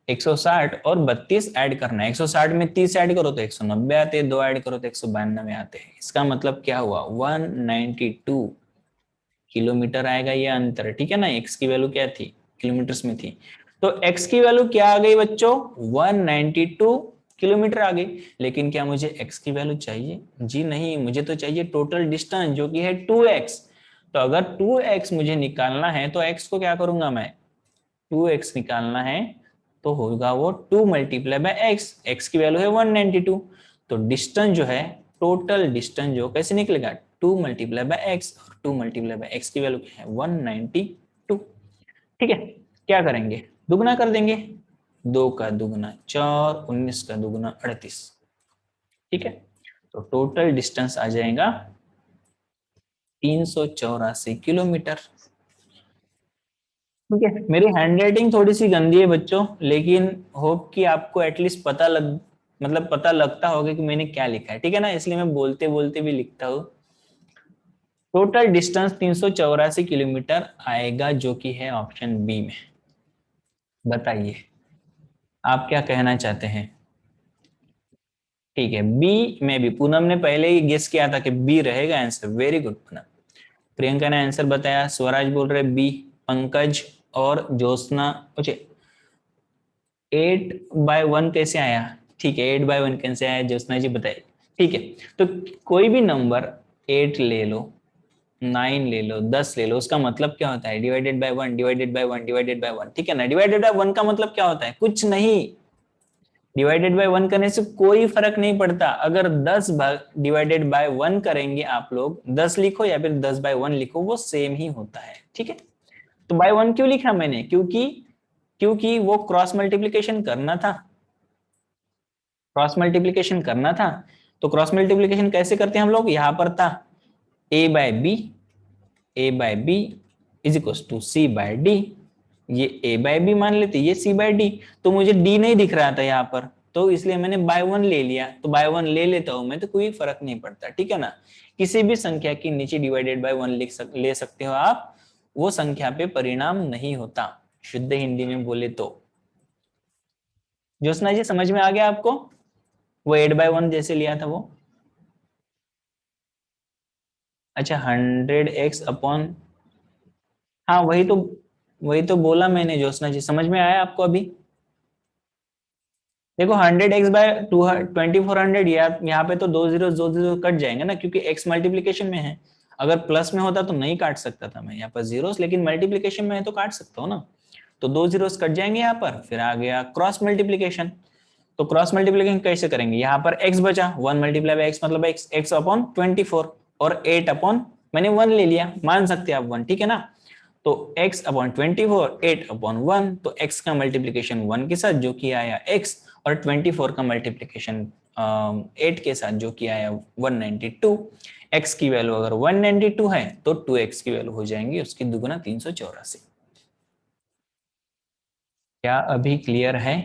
S1: 160 और 32 ऐड करना है, 160 में 30 ऐड करो तो 190 आते हैं, 2 ऐड करो तो 192 आते हैं। इसका मतलब क्या हुआ? 192 किलोमीटर आएगा ये अंतर, ठीक है ना। x की वैल्यू क्या थी? किलोमीटर्स में थी, तो x की वैल्यू क्या आ गई बच्चों? 192 किलोमीटर आ गई। लेकिन क्या मुझे x की वैल्यू चाहिए? जी नहीं, मुझे तो चाहिए टोटल डिस्टेंस जो कि है 2x। तो अगर 2x मुझे निकालना है तो x को क्या करूंगा मैं? 2x निकालना है तो होगा वो 2 मल्टीप्लाई बाय एक्स, एक्स की वैल्यू है 192। तो डिस्टेंस जो है, टोटल डिस्टेंस जो कैसे निकलेगा? 2 मल्टीप्लाई बाय एक्स, और 2 मल्टीप्लाई बाय एक्स की वैल्यू क्या है? 192, ठीक है। क्या करेंगे? दुगना कर देंगे, 2 का दुगना 4, 19 का दुगना 38, ठीक है। तो टोटल डिस्टेंस आ जाएगा 384 किलोमीटर, ठीक है। मेरी हैंडराइटिंग थोड़ी सी गंदी है बच्चों, लेकिन होप कि आपको एटलीस्ट पता लग, मतलब पता लगता होगा कि मैंने क्या लिखा है, ठीक है ना, इसलिए मैं बोलते बोलते भी लिखता हूँ। टोटल डिस्टेंस 384 किलोमीटर आएगा, जो कि है ऑप्शन बी में। बताइए आप क्या कहना चाहते हैं? ठीक है, बी में भी पूनम ने पहले ही गेस किया था कि बी रहेगा answer, very good Poonam. Priyanka ने आंसर बताया, स्वराज बोल रहे बी, पंकज और ज्योत्सना। 8/1 कैसे आया? ठीक है, 8/1 कैसे आया ज्योत्सना जी बताइए। ठीक है, तो कोई भी नंबर 8 ले लो, 9 ले लो, 10 ले लो, उसका मतलब क्या होता है? Divided by 1, divided by 1, divided by 1, ठीक है ना। डिवाइडेड बाय 1 का मतलब क्या होता है? कुछ नहीं, डिवाइडेड बाय 1 करने से कोई फर्क नहीं पड़ता। अगर 10 डिवाइडेड बाय 1 करेंगे आप लोग, 10 लिखो या फिर 10/1 लिखो, वो सेम ही होता है, ठीक है। तो बाय 1 क्यों लिखा मैंने? क्योंकि क्योंकि वो क्रॉस मल्टीप्लीकेशन करना था, क्रॉस मल्टीप्लीकेशन करना था। तो क्रॉस मल्टीप्लीकेशन कैसे करते हैं हम लोग? यहां पर था a/b is equal to c/d। ये a/b मान लेते, ये c/d। तो मुझे d नहीं दिख रहा था यहाँ पर, तो इसलिए मैंने बाय 1 ले लिया। तो बाय 1 ले लेता हूं मैं तो कोई फर्क नहीं पड़ता, ठीक है ना। किसी भी संख्या के नीचे डिवाइडेड बाय 1 ले सकते हो आप, वो संख्या पे परिणाम नहीं होता, शुद्ध हिंदी में बोले तो। ज्योत्सना जी समझ में आ गया आपको? वो 8/1 जैसे लिया था वो। अच्छा, 100x अपॉन, हाँ वही तो बोला मैंने ज्योत्सना जी, समझ में आया आपको अभी? देखो 100x बाय 2400, यहाँ पे तो दो जीरो कट जाएंगे ना, क्योंकि x मल्टीप्लीकेशन में है। अगर प्लस में होता तो नहीं काट सकता था मैं यहाँ पर जीरोस, लेकिन मल्टीप्लीकेशन में है तो काट सकता हूँ ना। तो दो जीरोस कट जाएंगे यहाँ पर, फिर आ गया क्रॉस मल्टीप्लीकेशन। तो क्रॉस मल्टीप्लीकेशन कैसे करेंगे? यहाँ पर x बचा, 1 मल्टीप्लाई बाय x मतलब x अपॉन 24, और 8 अपॉन, मैंने 1 ले लिया, मान सकते हैं आप 1, ठीक है ना। तो x अपॉन 24, 8 अपॉन 1, तो x का मल्टीप्लीकेशन 1 के साथ जो कि आया x, और 24 का मल्टीप्लीकेशन 8 के साथ जो कि आया 192। x की वैल्यू अगर 192 है तो 2x की वैल्यू हो जाएंगी उसकी दुगुना 384। क्या अभी क्लियर है?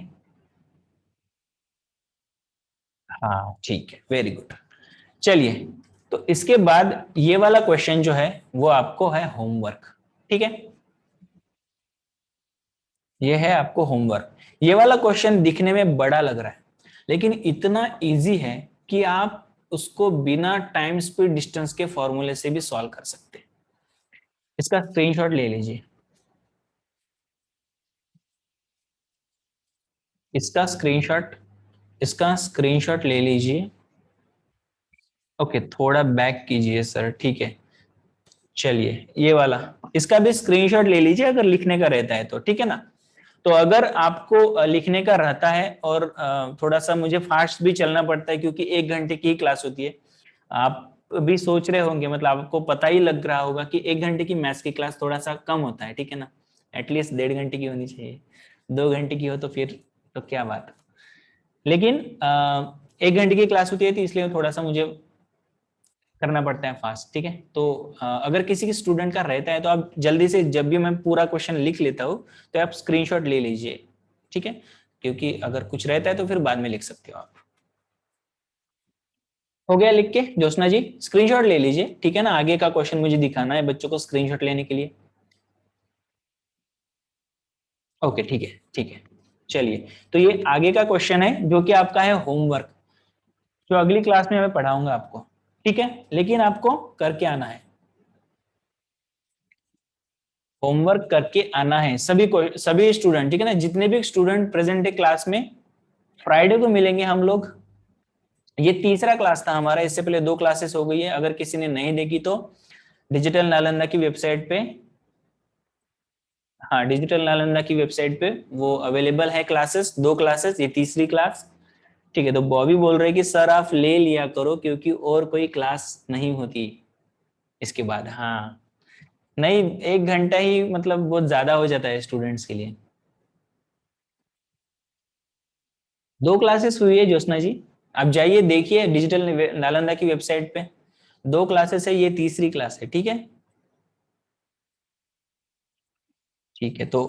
S1: हाँ ठीक है, वेरी गुड। चलिए, तो इसके बाद ये वाला क्वेश्चन जो है वो आपको है होमवर्क, ठीक है। ये है आपको होमवर्क। ये वाला क्वेश्चन दिखने में बड़ा लग रहा है, लेकिन इतना इजी है कि आप उसको बिना टाइम स्पीड डिस्टेंस के फॉर्मूले से भी सॉल्व कर सकते हैं। इसका स्क्रीनशॉट ले लीजिए, इसका स्क्रीनशॉट, इसका स्क्रीनशॉट ले लीजिए। ओके, थोड़ा बैक कीजिए सर, ठीक है। चलिए ये वाला, इसका भी स्क्रीनशॉट ले लीजिए अगर लिखने का रहता है तो, ठीक है ना। तो अगर आपको लिखने का रहता है और थोड़ा सा मुझे फास्ट भी चलना पड़ता है क्योंकि 1 घंटे की क्लास होती है, आप भी सोच रहे होंगे, मतलब आपको पता ही लग रहा होगा कि 1 घंटे की मैथ्स की क्लास थोड़ा सा कम होता है, ठीक है ना। एटलीस्ट 1.5 घंटे की होनी चाहिए, 2 घंटे की हो तो फिर तो क्या बात। लेकिन 1 घंटे की क्लास होती है तो इसलिए थोड़ा सा मुझे करना पड़ता है फास्ट, ठीक है। तो अगर किसी के स्टूडेंट का रहता है तो आप जल्दी से, जब भी मैं पूरा क्वेश्चन लिख लेता हूँ तो आप स्क्रीनशॉट ले लीजिए, ठीक है। क्योंकि अगर कुछ रहता है तो फिर बाद में लिख सकते हो आप। हो गया लिख के ज्योत्सना जी? स्क्रीनशॉट ले लीजिए, ठीक है ना। आगे का क्वेश्चन मुझे दिखाना है बच्चों को स्क्रीनशॉट लेने के लिए। ओके ठीक है, ठीक है। चलिए, तो ये आगे का क्वेश्चन है जो कि आपका है होमवर्क, जो अगली क्लास में मैं पढ़ाऊंगा आपको, ठीक है। लेकिन आपको करके आना है, होमवर्क करके आना है सभी को, सभी स्टूडेंट, ठीक है ना। जितने भी स्टूडेंट प्रेजेंट है क्लास में, फ्राइडे को मिलेंगे हम लोग। ये तीसरा क्लास था हमारा, इससे पहले 2 क्लासेस हो गई है। अगर किसी ने नहीं देखी तो डिजिटल नालंदा की वेबसाइट पे, हाँ डिजिटल नालंदा की वेबसाइट पे वो अवेलेबल है क्लासेस, 2 क्लासेस, ये तीसरी क्लास, ठीक है। तो बॉबी बोल रहे कि सर आप ले लिया करो क्योंकि और कोई क्लास नहीं होती इसके बाद। हाँ, नहीं 1 घंटा ही मतलब बहुत ज्यादा हो जाता है स्टूडेंट्स के लिए। 2 क्लासेस हुई है ज्योत्सना जी, आप जाइए देखिए डिजिटल नालंदा की वेबसाइट पे, 2 क्लासेस है, ये तीसरी क्लास है, ठीक है। ठीक है, तो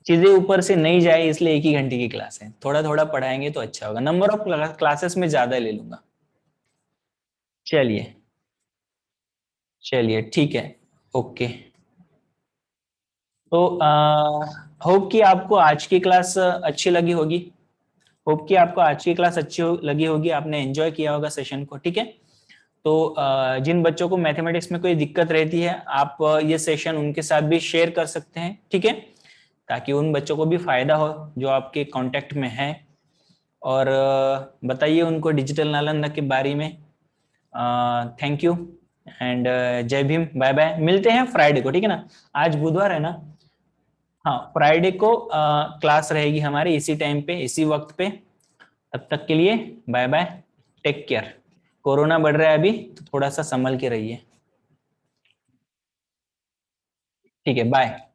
S1: चीजें ऊपर से नहीं जाए इसलिए 1 ही घंटे की क्लास है, थोड़ा थोड़ा पढ़ाएंगे तो अच्छा होगा। नंबर ऑफ क्लासेस में ज्यादा ले लूंगा। चलिए, चलिए ठीक है, ओके। तो होप कि आपको आज की क्लास अच्छी लगी होगी, होप कि आपको आज की क्लास अच्छी लगी होगी, आपने एंजॉय किया होगा सेशन को, ठीक है। तो जिन बच्चों को मैथमेटिक्स में कोई दिक्कत रहती है, आप ये सेशन उनके साथ भी शेयर कर सकते हैं, ठीक है, ताकि उन बच्चों को भी फायदा हो जो आपके कांटेक्ट में है। और बताइए उनको डिजिटल नालंदा के बारे में। थैंक यू एंड जय भीम, बाय बाय। मिलते हैं फ्राइडे को, ठीक है ना? आज बुधवार है ना? हाँ, फ्राइडे को क्लास रहेगी हमारी इसी टाइम पे, इसी वक्त पे। तब तक के लिए bye bye, take care. Corona बढ़ रहा है अभी, तो थोड़ा सा संभल के रहिए। ठीक है, बाय।